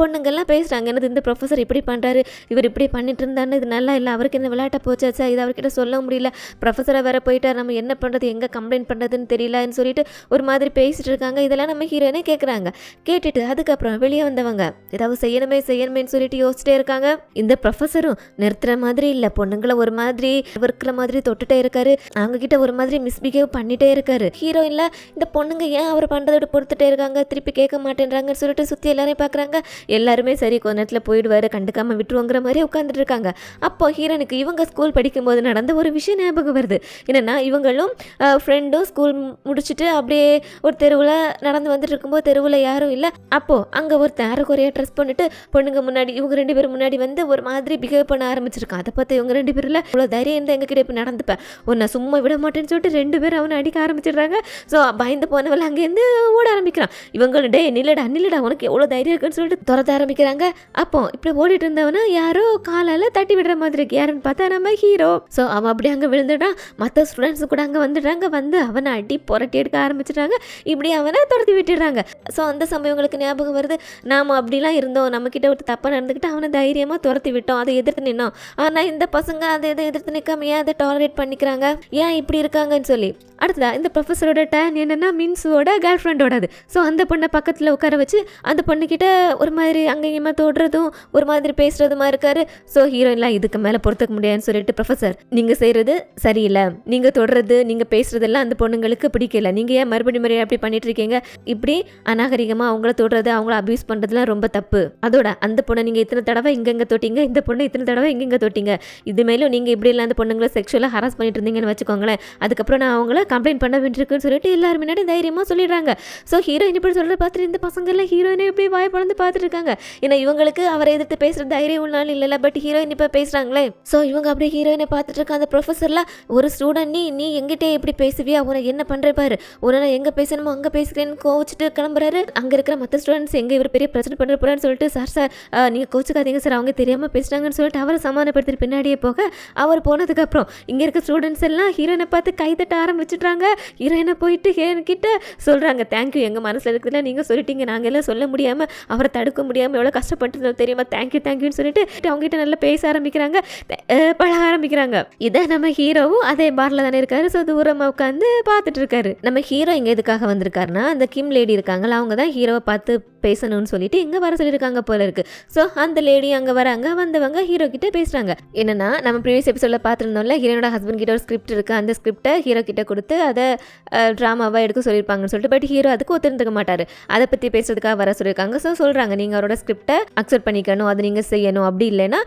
பொண்ணுங்கள்லாம் பேசுகிறாங்க, என்னது இந்த ப்ரொஃபஸர் இப்படி பண்ணுறாரு, இவர் இப்படி பண்ணிட்டு இருந்தாருன்னு, இது நல்லா இல்லை, அவருக்கு என்ன விளையாட்ட போச்சாச்சா, இது அவர்கிட்ட சொல்ல முடியல, ப்ரொஃபஸரை வேற போயிட்டார், நம்ம என்ன பண்ணுறது எங்கே கம்ப்ளைண்ட் பண்ணுறதுன்னு தெரியலன்னு சொல்லிட்டு ஒரு மாதிரி பேசிட்டு இருக்காங்க. இதெல்லாம் நம்ம ஹீரோயினே கேட்குறாங்க. கேட்டுட்டு அதுக்கப்புறம் வெளியே வந்தவங்க ஏதாவது செய்யணுமேன்னு சொல்லிட்டு யோசிச்சிட்டே இருக்காங்க. இந்த ப்ரொஃபஸரும் நிறுத்துற மாதிரி இல்லை, பொண்ணுங்களை ஒரு மாதிரி இருக்கிற மாதிரி தொட்டுட்டே இருக்காரு, அவங்க கிட்ட ஒரு மாதிரி மிஸ்பிஹேவ் பண்ணிட்டே இருக்காரு. ஹீரோயின்ல இந்த பொண்ணுங்க ஏன் அவர் பண்ணுறதோட பொறுத்துட்டே இருக்காங்க, திருப்பி கேட்க மாட்டேன்றாங்கன்னு சொல்லிட்டு சுற்றி எல்லாரையும் பார்க்குறாங்க. எல்லாருமே சரி கொஞ்ச நேரத்தில் போயிடுவாரு, கண்டுக்காம விட்டுருவோங்கிற மாதிரி உட்காந்துட்டு இருக்காங்க. அப்போ ஹீரோனுக்கு இவங்க ஸ்கூல் படிக்கும்போது நடந்த ஒரு விஷயம் ஞாபகம் வருது. என்னன்னா இவங்களும் ஃப்ரெண்டும் ஸ்கூல் முடிச்சுட்டு அப்படியே ஒரு தெருவில் நடந்து வந்துட்டு இருக்கும்போது தெருவில் யாரும் இல்லை. அப்போ அங்கே ஒருத்தன் அரைக்குறையாக ட்ரெஸ் பண்ணிட்டு பொண்ணுங்க முன்னாடி இவங்க 2 பேரும் முன்னாடி வந்து ஒரு மாதிரி பிஹேவ் பண்ண ஆரம்பிச்சிருக்கான். அதை பார்த்து இவங்க 2 பேரில் இவ்வளோ தைரியம் இருந்தால் எங்ககிட்ட இப்போ நடந்துப்பேன், உன்னை சும்மா விட மாட்டேன்னு சொல்லிட்டு 2 பேரும் அவனை அடிக்க ஆரம்பிச்சிடுறாங்க. ஸோ பயந்து போனவள் அங்கேருந்து ஓட ஆரம்பிக்கிறான். இவங்களும் டே நில்லடா உனக்கு எவ்வளோ தைரியம் இருக்குன்னு சொல்லிட்டு துரத்த ஆரம்பிக்கிறாங்க. அப்போ இப்படி ஓடிட்டு இருந்தவனா யாரோ காலால் தட்டி விடுற மாதிரி இருக்கு. யாருன்னு பார்த்தா நம்ம ஹீரோ. ஸோ அவன் அப்படி அங்கே விழுந்துட்டான். மற்ற ஸ்டூடெண்ட்ஸ் கூட அங்கே வந்துடுறாங்க. வந்து அவனை அடி புரட்டி எடுக்க ஆரம்பிச்சிடுறாங்க. இப்படி அவனை துரத்தி விட்டுடுறாங்க. ஸோ அந்த சமயம் உங்களுக்கு ஞாபகம் வருது, நாம் அப்படிலாம் இருந்தோம், நம்மக்கிட்ட ஒரு தப்பாக நடந்துக்கிட்டு அவனை தைரியமாக துரத்தி விட்டோம், அதை எதிர்த்து நின்னோம். ஆனால் இந்த பசங்க அதை எதிர்த்து நிற்காம ஏன் அதை டாலரேட் பண்ணிக்கிறாங்க, ஏன் இப்படி இருக்காங்கன்னு சொல்லி. அடுத்ததா இந்த ப்ரொஃபஸரோட டேன் என்னென்னா மின்ஸுவோட கேர்ள் ஃப்ரெண்டோடது. ஸோ அந்த பொண்ணை பக்கத்தில் உட்கார வச்சு அந்த பொண்ணுக்கிட்ட ஒரு மாதிரி அங்கேயுமா தொடுறதும் ஒரு மாதிரி பேசுறதுமா இருக்காரு. ஸோ ஹீரோயின்லாம் இதுக்கு மேலே பொறுத்துக்க முடியாதுன்னு சொல்லிட்டு, ப்ரொஃபஸர் நீங்கள் செய்கிறது சரியில்லை, நீங்கள் தொடுறது நீங்கள் பேசுறதெல்லாம் அந்த பொண்ணுங்களுக்கு பிடிக்கல, நீங்கள் ஏன் மறுபடியும் அப்படி பண்ணிட்டு இருக்கீங்க, இப்படி அநாகரிகமாக அவங்கள தொடுறது அவங்கள அபியூஸ் பண்ணுறதுலாம் ரொம்ப தப்பு. அதோட அந்த பொண்ணை நீங்கள் இத்தனை தடவை இங்கெங்கே தொட்டிங்க, இந்த பொண்ணை இத்தனை தடவை இங்கெங்கே தொட்டிங்க, இது மேலும் நீங்கள் இப்படி இல்லை அந்த பொண்ணுங்களை செக்ஷுவலாக ஹராஸ் பண்ணிட்டு இருந்தீங்கன்னு வச்சுக்கோங்களேன், அதுக்கப்புறம் நான் அவங்கள கம்ப்ளைண்ட் பண்ண வேண்டியிருக்குன்னு சொல்லிட்டு எல்லாரும் முன்னாடி தைரியமாக சொல்லிடுறாங்க. ஸோ ஹீரோயின் இப்படி சொல்கிறத பார்த்துட்டு இந்த பசங்கள்லாம் ஹீரோயினை இப்படி வாய் பழந்து பார்த்துட்டு இருக்காங்க. ஏன்னா இவங்களுக்கு அவரை எதிர்த்து பேசுகிற தைரியம் உள்ளாலும் இல்லைல்ல, பட் ஹீரோயின் இப்போ பேசுகிறாங்களே. ஸோ இவங்க அப்படியே ஹீரோயினை பார்த்துட்டு இருக்க. அந்த ப்ரொஃபஸர்லாம் ஒரு ஸ்டூடெண்ட் நீ எங்கிட்டே எப்படி பேசுவியா, உனக்கு என்ன பண்ணுற பாரு, உன்னை எங்கே பேசணுமோ அங்கே பேசுகிறேன்னு கோவிச்சுட்டு கிளம்புறாரு. அங்கே இருக்கிற மற்ற ஸ்டூடெண்ட்ஸ் எங்கே இவர் பெரிய பிரச்சனை பண்ணுற போறான்னு சொல்லிட்டு, சார் நீங்கள் கோச்சுக்காதீங்க சார், அவங்க தெரியாமல் பேசுகிறாங்கன்னு சொல்லிட்டு அவரை சமாதானப்படுத்திட்டு பின்னாடியே போக, அவர் போனதுக்கப்புறம் இங்கே இருக்க ஸ்டூடெண்ட்ஸ் எல்லாம் ஹீரோயினை பார்த்து கைத்தட்ட ஆரம்பிச்சிட்றாங்க. ஹீரோயினை போயிட்டு ஹீரோயின்கிட்ட சொல்கிறாங்க, தேங்க்யூ, எங்கள் மனசில் இருக்கிறதுல நீங்கள் சொல்லிட்டீங்க, நாங்கள் எல்லாம் சொல்ல முடியாமல் அவரை தடுக்க முடியாமல் எவ்வளோ கஷ்டப்பட்டு தெரியுமா, தேங்க்யூன்னு சொல்லிட்டு அவங்ககிட்ட நல்லா பேச ஆரம்பிக்கிறாங்க, பழக ஆரம்பிக்கிறாங்க. இதை நம்ம ஹீரோவும் அதே பார்ல தானே இருக்காரு. ஸோ தூரமாக உட்காந்து பார்த்துட்டு இருக்காரு. நம்ம ஹீரோ இங்கே எதுக்காக வந்திருக்காருன்னா, அந்த கிம் லேடி இருக்காங்களா, அவங்க தான் ஹீரோவை பார்த்து பேசணும்னு சொல்லிட்டு இங்கே வர சொல்லியிருக்காங்க போல இருக்கு. ஸோ அந்த லேடி அங்கே வராங்க. வந்தவங்க ஹீரோ கிட்ட பேசுகிறாங்க. என்னன்னா நம்ம ப்ரீவியஸ் எபிசோடில் பார்த்துருந்தோம்ல, ஹீரோனோட ஹஸ்பண்ட் கிட்ட ஒரு ஸ்கிரிப்ட் இருக்குது, அந்த ஸ்கிரிப்டை ஹீரோ கிட்ட கொடுத்து அதை ட்ராமாவாக எடுக்க சொல்லியிருப்பாங்கன்னு சொல்லிட்டு, பட் ஹீரோ அதுக்கு ஒத்துருந்துக்க மாட்டார். அதை பற்றி பேசுறதுக்காக வர சொல்லியிருக்காங்க. ஸோ சொல்கிறாங்க, நீங்கள் அவரோட ஸ்கிரிப்டை அக்செப்ட் பண்ணிக்கணும், அதை நீங்கள் செய்யணும், அப்படி இல்லைன்னா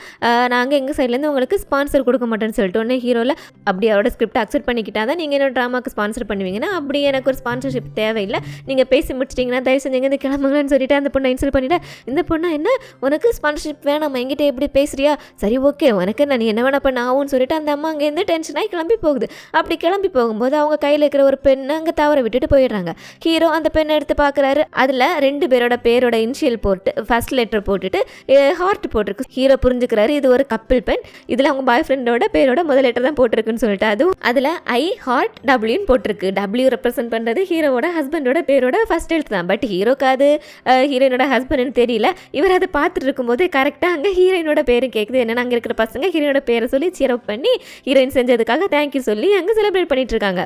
நாங்கள் எங்கள் சைட்லேருந்து உங்களுக்கு ஸ்பான்சர் கொடுக்க மாட்டேன்னு சொல்லிட்டு உடனே ஹீரோவில் அப்படி அவரோட ஸ்கிரிப்டை அக்செப்ட் பண்ணிக்கிட்டா தான் நீங்கள் என்னோட ட்ராமாவுக்கு ஸ்பான்சர் பண்ணுவீங்கன்னா, அப்படி எனக்கு ஒரு ஸ்பான்சர்ஷிப் தேவையில்லை, நீங்கள் பேசி முடிச்சிட்டிங்கன்னா தயவு செஞ்சு எங்கே கிளம்புங்கன்னு சொல்லிட்டு அந்த பொண்ணை இன்சல்ட் பண்ணிவிட்டு, இந்த பொண்ணை என்ன உனக்கு ஸ்பான்சர்ஷிப் வேணாம், எங்கிட்ட எப்படி பேசுறியா, சரி ஓகே உனக்கு நான் நீ என்ன வேணா பண்ண ஆகும்னு சொல்லிட்டு அந்த அம்மா அங்கேருந்து டென்ஷனாகி கிளம்பி போகுது. அப்படி கிளம்பி போகும்போது அவங்க கையில் இருக்கிற ஒரு பெண்ணை அங்கே தவற விட்டுட்டு போயிடுறாங்க. ஹீரோ அந்த பெண்ணை எடுத்து பார்க்குறாரு. அதில் 2 பேரோட பேரோட இனிஷியல் போட்டு ஃபர்ஸ்ட் லெட்டர் போட்டுட்டு ஹார்ட் போட்டிருக்கு. ஹீரோ புரிஞ்சுக்கிறாரு இது ஒரு கப்பிள் பெண், இதில் அவங்க பாய் ஃப்ரெண்டோட பேரோட முதல் லெட்டர் தான் போட்டிருக்குன்னு சொல்லிட்டு, அதுவும் அதில் ஐ ஹார்ட் டபிள்யூன்னு போட்டிருக்கு. டபிள்யூ ரெப்ரசென்ட் பண்ணுறது ஹீரோவோட ஹஸ்பண்டோட பேரோட ஃபர்ஸ்ட் எழுத்து தான். பட் ஹீரோக்கு அது ஹீரோயினோட ஹஸ்பண்ட்னு தெரியல. இவர் அதை பார்த்துட்டு இருக்கும்போது கரெக்டாக அங்கே ஹீரோயினோட பேரும் கேட்குது. என்னென்னா அங்கே இருக்கிற பசங்க ஹீரோயினோட பேரை சொல்லி சியர் அப் பண்ணி ஹீரோயின் செஞ்சதுக்காக தேங்க்யூ சொல்லி அங்கே செலிப்ரேட் பண்ணிட்டு இருக்காங்க.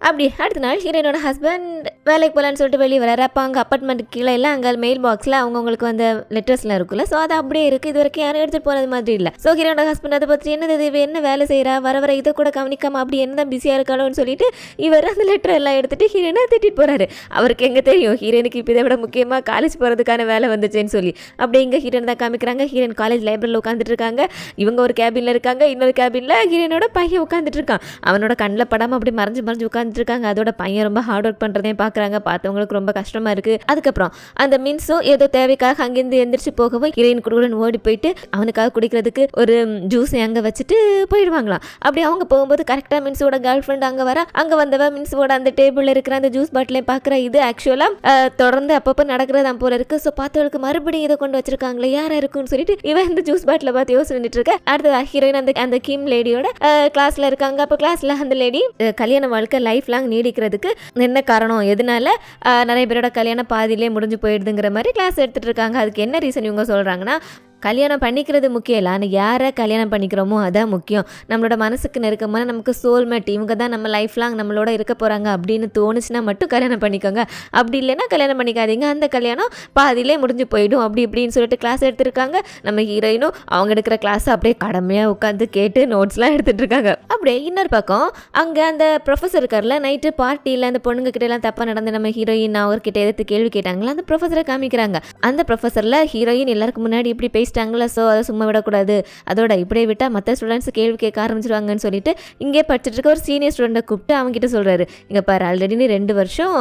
அப்படி அடுத்த நாள் ஹீரோயினோட ஹஸ்பண்ட் வேலைக்கு போகலான்னு சொல்லிட்டு வெளியே வராரு. அப்போ அங்கே அப்பார்ட்மெண்ட்டுக்கு கீழே எல்லாம் அங்கே மெயில் பாக்ஸில் அவங்களுக்கு வந்து லெட்டர்ஸ்லாம் இருக்குல்ல, ஸோ அது அப்படியே இருக்குது. இது வரைக்கும் யாரும் எடுத்துகிட்டு போனது மாதிரி இல்லை. ஸோ ஹீரோனோட ஹஸ்பண்ட் அதை பற்றி என்னது இவ என்ன வேலை செய்கிறா, வர இதை கூட கவனிக்காமல் அப்படி என்ன தான் பிஸியாக இருக்காளோன்னு சொல்லிட்டு இவர் அந்த லெட்டர் எல்லாம் எடுத்துகிட்டு ஹீரோயினை திட்டிட்டு போகிறாரு. அவருக்கு எங்கே தெரியும் ஹீரோனுக்கு இப்போ இதை விட முக்கியமாக காலேஜ் போகிறதுக்கான வேலை வந்துச்சுன்னு சொல்லி. அப்படியே இங்கே ஹீரோன் தான் காமிக்கிறாங்க. ஹீரோயின் காலேஜ் லைப்ரரியில் உட்காந்துட்டு இருக்காங்க. இவங்க ஒரு கேபினில் இருக்காங்க. இன்னொரு கேபினில் ஹீரோனோட பையன் உட்காந்துட்டு இருக்கான். அவனோட கண்ணில் படாமல் அப்படி மறைஞ்சு உட்காந்துட்டு இருக்காங்க. அதோட பையன் ரொம்ப ஹார்ட் ஒர்க் பண்ணுறதையும் பார்க்குறாங்க. பார்த்தவங்களுக்கு ரொம்ப கஷ்டமாக இருக்குது. அதுக்கப்புறம் அந்த மின்ஸும் ஏதோ தேவைக்காக அங்கேருந்து எந்திரிச்சு போகவும் ஹீரோயின் குடுகுடன் ஓடி போயிட்டு அவனுக்காக குடிக்கிறதுக்கு ஒரு ஜூஸ் அங்கே வச்சுட்டு போயிடுவாங்களாம். அப்படி அவங்க போகும்போது கரெக்டாக மின்ஸோட கேர்ள் ஃப்ரெண்ட் அங்கே வர, அங்கே வந்தவ மின்ஸோட அந்த டேபிளில் இருக்கிற அந்த ஜூஸ் பாட்டிலையும் பார்க்குற. இது ஆக்சுவலாக தொடர்ந்து அப்பப்போ நடக்கிறதா போல இருக்கு. ஸோ பார்த்தவளுக்கு மறுபடியும் இதை கொண்டு வச்சிருக்காங்களே, யாரா இருக்குன்னு சொல்லிட்டு இவன் இந்த ஜூஸ் பாட்டில் பார்த்து யோசிச்சுட்டு இருக்க. அடுத்த ஹீரோயின் அந்த கிம் லேடியோட கிளாஸ்ல இருக்காங்க. அப்போ கிளாஸ்ல அந்த லேடி கல்யாண வாழ்க்கை லைஃப் லாங் நீடிக்கிறதுக்கு என்ன காரணம், எதனால நிறைய பேரோட கல்யாணம் பாதியிலே முடிஞ்சு போயிடுதுங்கிற மாதிரி கிளாஸ் எடுத்துட்டு இருக்காங்க. அதுக்கு என்ன ரீசன் இவங்க சொல்றாங்கன்னா, கல்யாணம் பண்ணிக்கிறது முக்கியம் இல்லை, ஆனால் யாரை கல்யாணம் பண்ணிக்கிறோமோ அதான் முக்கியம். நம்மளோட மனசுக்கு நெருக்கமான நமக்கு சோல்மேட் இவங்க தான் நம்ம லைஃப் லாங் நம்மளோட இருக்க போகிறாங்க அப்படின்னு தோணுச்சுன்னா மட்டும் கல்யாணம் பண்ணிக்கோங்க, அப்படி இல்லைன்னா கல்யாணம் பண்ணிக்காதீங்க, அந்த கல்யாணம் பாதியிலே முடிஞ்சு போயிடும் அப்படி இப்படின்னு சொல்லிட்டு கிளாஸ் எடுத்துருக்காங்க. நம்ம ஹீரோயினும் அவங்க எடுக்கிற கிளாஸ் அப்படியே கடமையாக உட்காந்து கேட்டு நோட்ஸ்லாம் எடுத்துகிட்டு இருக்காங்க. அப்படியே இன்னொரு பக்கம் அங்கே அந்த ப்ரொஃபஸர் இருக்கார்ல, நைட்டு பார்ட்டியில் அந்த பொண்ணுங்க கிட்ட எல்லாம் தப்பாக நடந்து நம்ம ஹீரோயின் அவர்கிட்ட எதிர்த்து கேள்வி கேட்டாங்களா, அந்த ப்ரொஃபஸரை காமிக்கிறாங்க. அந்த ப்ரொஃபஸரில் ஹீரோயின் எல்லாருக்கும் முன்னாடி இப்படி பேசிட்டாங்களா, ஸோ அதை சும்மா விடக்கூடாது, அதோட இப்படியே விட்டால் மற்ற ஸ்டூடெண்ட்ஸ் கேள்வி கேட்க ஆரம்பிச்சிருவாங்கன்னு சொல்லிட்டு இங்கே படிச்சுட்டு இருக்க ஒரு சீனியர் ஸ்டூடெண்ட்டை கூப்பிட்டு அவங்ககிட்ட சொல்கிறாரு, இங்கே பாரு ஆல்ரெடி நீ 2 வருஷம்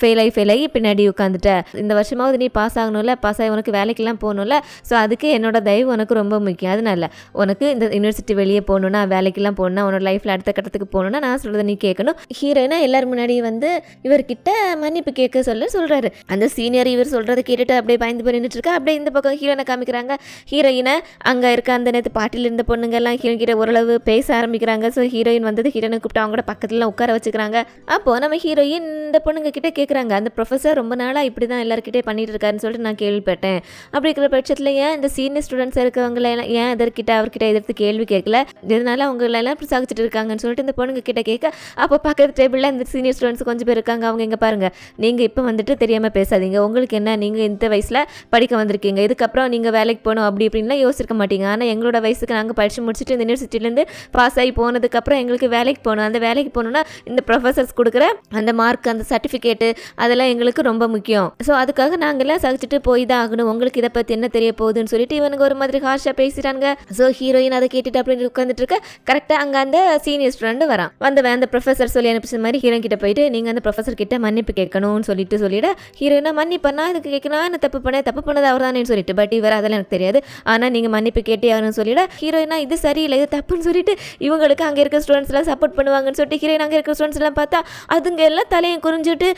ஃபெயில் ஆகி பின்னாடி உட்காந்துட்ட, இந்த வருஷமாவது நீ பாஸ் ஆகணும்ல, பாஸ் ஆகி உனக்கு வேலைக்கெல்லாம் போகணும்ல, ஸோ அதுக்கு என்னோட தயவு உனக்கு ரொம்ப முக்கியம். அதனால உனக்கு இந்த யூனிவர்சிட்டி வெளியே போகணுன்னா, வேலைக்கெல்லாம் போகணுன்னா, உன்னோட லைஃப்பில் அடுத்த கட்டத்துக்கு போகணுன்னா நான் சொல்கிறத நீ கேட்கணும். ஹீரோயினா எல்லாரும் முன்னாடி வந்து இவர்கிட்ட மன்னிப்பு கேட்க சொல்கிறாரு. அந்த சீனியர் இவர் சொல்கிறத கேட்டுட்டு அப்படியே பயந்து போய் நின்றுட்டு இருக்கா. அப்படியே இந்த பக்கம் ஹீரோயினை காமிக்கிறாங்க. ஹீரோயினை அங்கே இருக்க அந்த நேற்று பாட்டில் இருந்த பொண்ணுங்கெல்லாம் ஹீரோயின் கிட்ட ஓரளவு பேச ஆரம்பிக்கிறாங்க. ஸோ ஹீரோயின் வந்தது ஹீரோயினை கூப்பிட்டு அவங்களோட பக்கத்துலாம் உட்கார வச்சுக்கிறாங்க. அப்போது நம்ம ஹீரோயின் இந்த பொண்ணுங்க கிட்டே கேட்குறாங்க, அந்த ப்ரொஃபஸர் ரொம்ப நாளாக இப்படி தான் எல்லாருக்கிட்டே பண்ணிட்டு இருக்காருன்னு சொல்லிட்டு நான் கேள்விப்பட்டேன். அப்படி இருக்கிற பட்சத்தில் ஏன் இந்த சீனியர் ஸ்டூடெண்ட்ஸ் இருக்கவங்களெல்லாம் ஏன் அதற்கிட்ட அவர்கிட்ட எதிர்த்து கேள்வி கேட்கல, இதனால அவங்களெல்லாம் இப்படி சாகிச்சிட்டு இருக்காங்கன்னு சொல்லிட்டு இந்த பொண்ணுங்க கிட்ட கேட்க, அப்போ பக்கத்து டேபிளில் இந்த சீனியர் ஸ்டூடெண்ட்ஸ் கொஞ்சம் பேர் இருக்காங்க. அவங்க இங்கே பாருங்கள், நீங்கள் இப்போ வந்துட்டு தெரியாமல் பேசாதீங்க, உங்களுக்கு என்ன, நீங்கள் இந்த வயசில் படிக்க வந்திருக்கீங்க, இதுக்கப்புறம் நீங்கள் வேலைக்கு போகணும் அப்படி இப்படின்லாம் யோசிச்சிருக்க மாட்டீங்க. ஆனால் எங்களோட வயசுக்கு நாங்கள் படித்து முடிச்சுட்டு இந்த யூனிவர்சிட்டிலேருந்து பாஸ் ஆகி போனதுக்கப்புறம் எங்களுக்கு வேலைக்கு போகணும். அந்த வேலைக்கு போகணுன்னா இந்த ப்ரொஃபஸர்ஸ் கொடுக்குற அந்த மார்க், அந்த சர்டிஃபிகேட்டு அதெல்லாம் எங்களுக்கு ரொம்ப முக்கியம். ஸோ அதுக்காக நாங்கள்லாம் சகிச்சுட்டு போய் தான் ஆகணும். உங்களுக்கு இதை பற்றி என்ன தெரிய போகுதுன்னு சொல்லிட்டு இவனுக்கு ஒரு மாதிரி ஹார்ஷாக பேசிட்டாங்க. ஸோ ஹீரோயின் அதை கேட்டுட்டு அப்படின்னு உட்காந்துட்டு இருக்க. கரெக்டாக அங்கே அந்த சீனியர் ஸ்டூடெண்ட் வரான். அந்த ப்ரொஃபஸர் சொல்லி அனுப்பிச்ச மாதிரி ஹீரோயின் கிட்ட போயிட்டு நீங்கள் அந்த ப்ரொஃபஸர் கிட்ட மன்னிப்பு கேட்கணும்னு சொல்லிட, ஹீரோயினா மன்னிப்பண்ணா இதுக்கு கேட்கணும், என்ன தப்பு பண்ணது அவர் தானேன்னு சொல்லிட்டு, பட் இவர் அதெல்லாம் எனக்கு தெரியாது, ஆனால் நீங்கள் மன்னிப்பு கேட்டே ஆகணும்னு சொல்லிட, ஹீரோயினா இது சரியில்லை, இது தப்புன்னு சொல்லிட்டு இவங்களுக்கு அங்கே இருக்க ஸ்டூடெண்ட்ஸ் எல்லாம் சப்போர்ட் பண்ணுவாங்கன்னு சொல்லிட்டு ஹீரோயின் அங்கே இருக்க ஸ்டூடெண்ட்ஸ் எல்லாம் பார்த்தா அதுங்க எல்லாம் தலையை குறிஞ்சிட்டு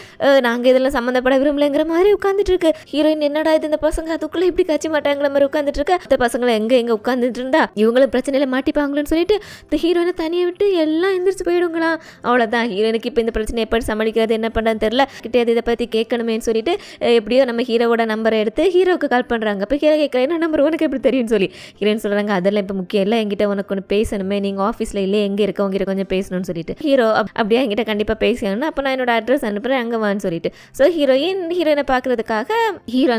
நாங்கள் இதெல்லாம் சம்மந்தப்பட விரும்பலைங்கிற மாதிரி உட்காந்துட்டு இருக்கு. ஹீரோயின் என்னடா இது, இந்த பசங்க அதுக்குள்ளே இப்படி காய்ச்சி மாட்டாங்கிற மாதிரி உட்காந்துட்டு இருக்க. இந்த பசங்களை எங்கே உட்காந்துட்டு இருந்தா இவங்களும் பிரச்சனையில மாட்டிப்பாங்களோன்னு சொல்லிட்டு இந்த ஹீரோயினை தனியை விட்டு எல்லாம் எந்திரிச்சு போயிடுங்களா. அவ்வளோதான், ஹீரோயினுக்கு இப்போ இந்த பிரச்சனை எப்படி சமாளிக்கிறது, என்ன பண்ணுறதுன்னு தெரியல. கிட்டே இதை பற்றி கேட்கணுமேன்னு சொல்லிட்டு எப்படியோ நம்ம ஹீரோவோட நம்பரை எடுத்து ஹீரோவுக்கு கால் பண்ணுறாங்க. இப்போ ஹீரோ கேட்குறேன், என்ன நம்பர் உனக்கு எப்படி தெரியும்னு சொல்லி. ஹீரோயின் சொல்கிறாங்க, அதெல்லாம் இப்போ முக்கியம் இல்லை, என்கிட்ட உனக்கு ஒன்று பேசணுமே, நீங்கள் ஆஃபீஸில் இல்லை எங்கே இருக்க உங்ககிட்ட கொஞ்சம் பேசணும்னு சொல்லிட்டு. ஹீரோ அப்படியே என்கிட்ட கண்டிப்பாக பேசியாங்கன்னா அப்போ நான் என்னோட அட்ரஸ் அனுப்புகிறேன், அங்கே வான்னு சொல்லிட்டு. ஸோ ஹீரோயினை பார்க்குறதுக்காக ஹீரோ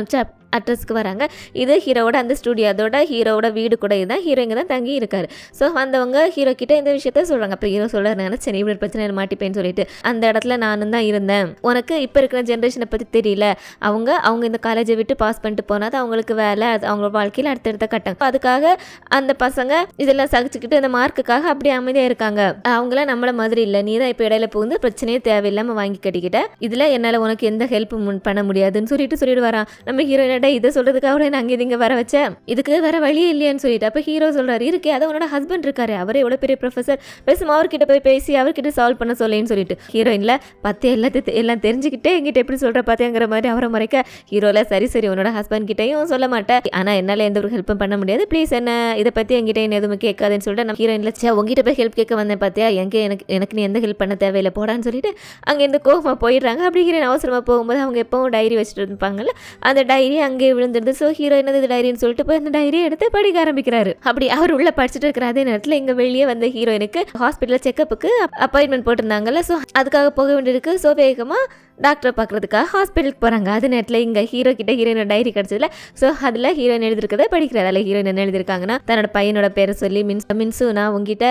அட்ரஸ்க்கு வராங்க. இது ஹீரோவோட அந்த ஸ்டூடியோ, அதோட ஹீரோவோட வீடு கூட இதுதான், ஹீரோ இங்கே தான் தங்கி இருக்காரு. ஸோ வந்தவங்க ஹீரோ கிட்ட இந்த விஷயத்த சொல்கிறாங்க. அப்புறம் ஹீரோ சொல்கிறாரு, நினச்சேன் இப்படி பிரச்சனை மாட்டிப்பேன்னு சொல்லிட்டு, அந்த இடத்துல நானும் தான் இருந்தேன், உனக்கு இப்போ இருக்கிற ஜென்ரேஷனை பற்றி தெரியல, அவங்க இந்த காலேஜை விட்டு பாஸ் பண்ணிட்டு போனால் அவங்களுக்கு வேலை, அது அவங்களோட வாழ்க்கையில் அடுத்தடுத்த கட்டம். அதுக்காக அந்த பசங்க இதெல்லாம் சகிச்சுக்கிட்டு அந்த மார்க்குக்காக அப்படியே அமைதியாக இருக்காங்க. அவங்களாம் நம்மள மாதிரி இல்லை, நீ தான் இப்போ இடையில புகுந்து பிரச்சனையே தேவையில்லாமல் வாங்கி கட்டிக்கிட்ட, இதில் என்னால் உனக்கு எந்த ஹெல்ப்பும் பண்ண முடியாதுன்னு சொல்லிட்டு வரான். நம்ம ஹீரோயினோட இதை சொல்றதுக்காக அவரை நாங்கள் இங்கே வர வச்சேன், இதுக்கு வேற வழியே இல்லையான்னு சொல்லிட்டு. அப்போ ஹீரோ சொல்றாரு, இருக்கே அதை உன்னோட ஹஸ்பண்ட் இருக்காரு, அவரே எவ்வளோ பெரிய ப்ரொஃபஸர், பேசும் அவர்கிட்ட போய் பேசி அவர்கிட்ட சால்வ் பண்ண சொல்லேன்னு சொல்லிட்டு. ஹீரோயின்ல பத்து எல்லாம் தெரிஞ்சுக்கிட்டே எங்கிட்ட எப்படி சொல்கிற பார்த்தியாங்கிற மாதிரி அவரை மறைக்க, ஹீரோல சரி உன்னோட ஹஸ்பண்ட் கிட்டையும் சொல்ல மாட்டேன், ஆனால் என்னால் எந்த ஒரு ஹெல்ப்பும் பண்ண முடியாது, ப்ளீஸ் என்ன இதை பற்றி என்கிட்ட எதுவும் கேட்காதுன்னு சொல்லிட்டு நம்ம ஹீரோயின்ல உங்ககிட்ட போய் ஹெல்ப் கேட்க வந்தேன் பார்த்தியா, எனக்கு நீ எந்த ஹெல்ப் பண்ண தேவையில்லை போடான்னு சொல்லிட்டு அங்கேருந்து கோவமாக போயிடுறாங்க. அப்படி ஹீரோயின் அவசரமாக போகும்போது அவங்க எப்பவும் டைரி வச்சுட்டு இருப்பாங்கல்ல, அந்த டைரி அங்கேயே விழுந்துருது. ஸோ ஹீரோ என்னது இது டைரின்னு சொல்லிட்டு போய் அந்த டைரியை எடுத்து படிக்க ஆரம்பிக்கிறாரு. அப்படி அவர் உள்ள படிச்சுட்டு இருக்கிற அதே நேரத்தில் இங்கே வெளியே வந்த ஹீரோயினுக்கு ஹாஸ்பிட்டலில் செக்கப்புக்கு அப்பாயின்மெண்ட் போட்டிருந்தாங்கல்ல. ஸோ அதுக்காக போக வேண்டியிருக்கு. ஸோ வேகமாக டாக்டரை பார்க்குறதுக்காக ஹாஸ்பிட்டலுக்கு போகிறாங்க. அது நேரத்தில் இங்கே ஹீரோ கிட்ட ஹீரோயினோட டைரி கிடச்சதுல ஸோ அதில் ஹீரோயின் எழுதிருக்கதை படிக்கிறார். அதில் ஹீரோயின் என்ன எழுதியிருக்காங்கன்னா, தன்னோட பையனோட பேரை சொல்லி மின்சு நான் உங்ககிட்ட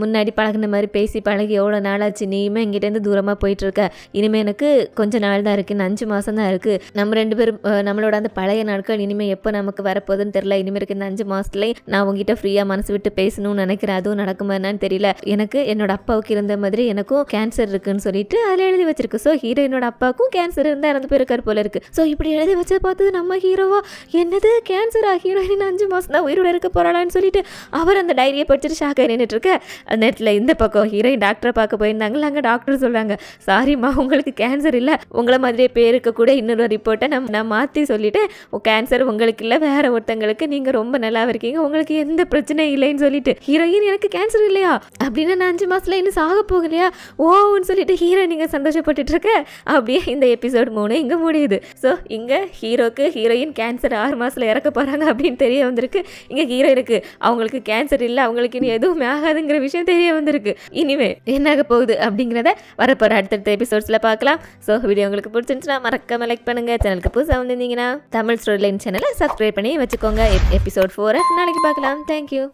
முன்னாடி பழகின மாதிரி பேசி பழகி எவ்வளோ நாளாச்சு, நீயுமே எங்கிட்டேருந்து தூரமாக போயிட்டுருக்க, இனிமேல் எனக்கு கொஞ்சம் நாள் தான் இருக்குது, 5 மாதம் தான் இருக்குது, நம்ம 2 பேரும் நம்மளோட அந்த பழைய நாட்கள் இனிமேல் எப்போ நமக்கு வரப்போகுதுன்னு தெரியல, இனிமேல் இருக்க இந்த 5 மாதத்துலேயும் நான் உங்ககிட்ட ஃப்ரீயாக மனசு விட்டு பேசணும்னு நினைக்கிறேன், அதுவும் நடக்குமா என்னன்னு தெரியல, எனக்கு என்னோட அப்பாவுக்கு இருந்த மாதிரி எனக்கும் கேன்சர் இருக்குன்னு சொல்லிட்டு அதில் எழுதி வச்சிருக்கு. ஸோ ஹீரோயினோட அப்பாவுக்கும் கேன்சர் இருந்தால் இறந்து போயிருக்காரு போல இருக்கு. ஸோ இப்படி எழுதி வச்சதை பார்த்தது நம்ம ஹீரோவா, என்னது கேன்சரா, ஹீரோயின் 5 மாதம் தான் உயிரோட இருக்க போறாளான்னு சொல்லிட்டு அவர் அந்த டைரியை படிச்சுட்டு ஷாக்காக நின்றுட்டு இருக்க. அந்த நேரத்தில் இந்த பக்கம் ஹீரோயின் டாக்டரை பார்க்க போயிருந்தாங்களா, அங்கே டாக்டர் சொல்கிறாங்க, சாரிம்மா உங்களுக்கு கேன்சர் இல்லை, உங்களை மாதிரியே பேருக்கு கூட இன்னொரு ரிப்போர்ட்டை நான் மாற்றி சொல்லிட்டேன், கேன்சர் உங்களுக்கு இல்லை வேற ஒருத்தங்களுக்கு, நீங்கள் ரொம்ப நல்லா இருக்கீங்க, உங்களுக்கு எந்த பிரச்சனையும் இல்லைன்னு சொல்லிட்டு. ஹீரோயின் எனக்கு கேன்சர் இல்லையா அப்படின்னு நான் 5 மாதத்தில் இன்னும் சாக போகலையா ஓன்னு சொல்லிட்டு ஹீரோயின் நீங்கள் சந்தோஷப்பட்டுட்டு இருக்க. அப்படியே இந்த எபிசோட் 3 இங்கே முடியுது. ஸோ இங்கே ஹீரோக்கு ஹீரோயின் கேன்சர் 6 மாதத்தில் இறக்க போகிறாங்க அப்படின்னு தெரிய வந்திருக்கு. இங்கே ஹீரோயினுக்கு அவங்களுக்கு கேன்சர் இல்லை, அவங்களுக்கு இனி எதுவுமே ஆகாதுங்கிற விஷயம் தெரிய வந்திருக்கு. இனிமே என்னாக போகுது அப்படிங்கிறத வரப்போகிற அடுத்தடுத்த எபிசோட்ஸில் பார்க்கலாம். ஸோ வீடியோ உங்களுக்கு பிடிச்சிருந்துச்சுன்னா மறக்காம லைக் பண்ணுங்கள். சேனலுக்கு புதுசாக வந்திருந்தீங்கன்னா தமிழ் ஸ்டோரி லைன் சேனலை சப்ஸ்கிரைப் பண்ணி வச்சுக்கோங்க. எபிசோட் 4 நாளைக்கு பார்க்கலாம். தேங்க்யூ.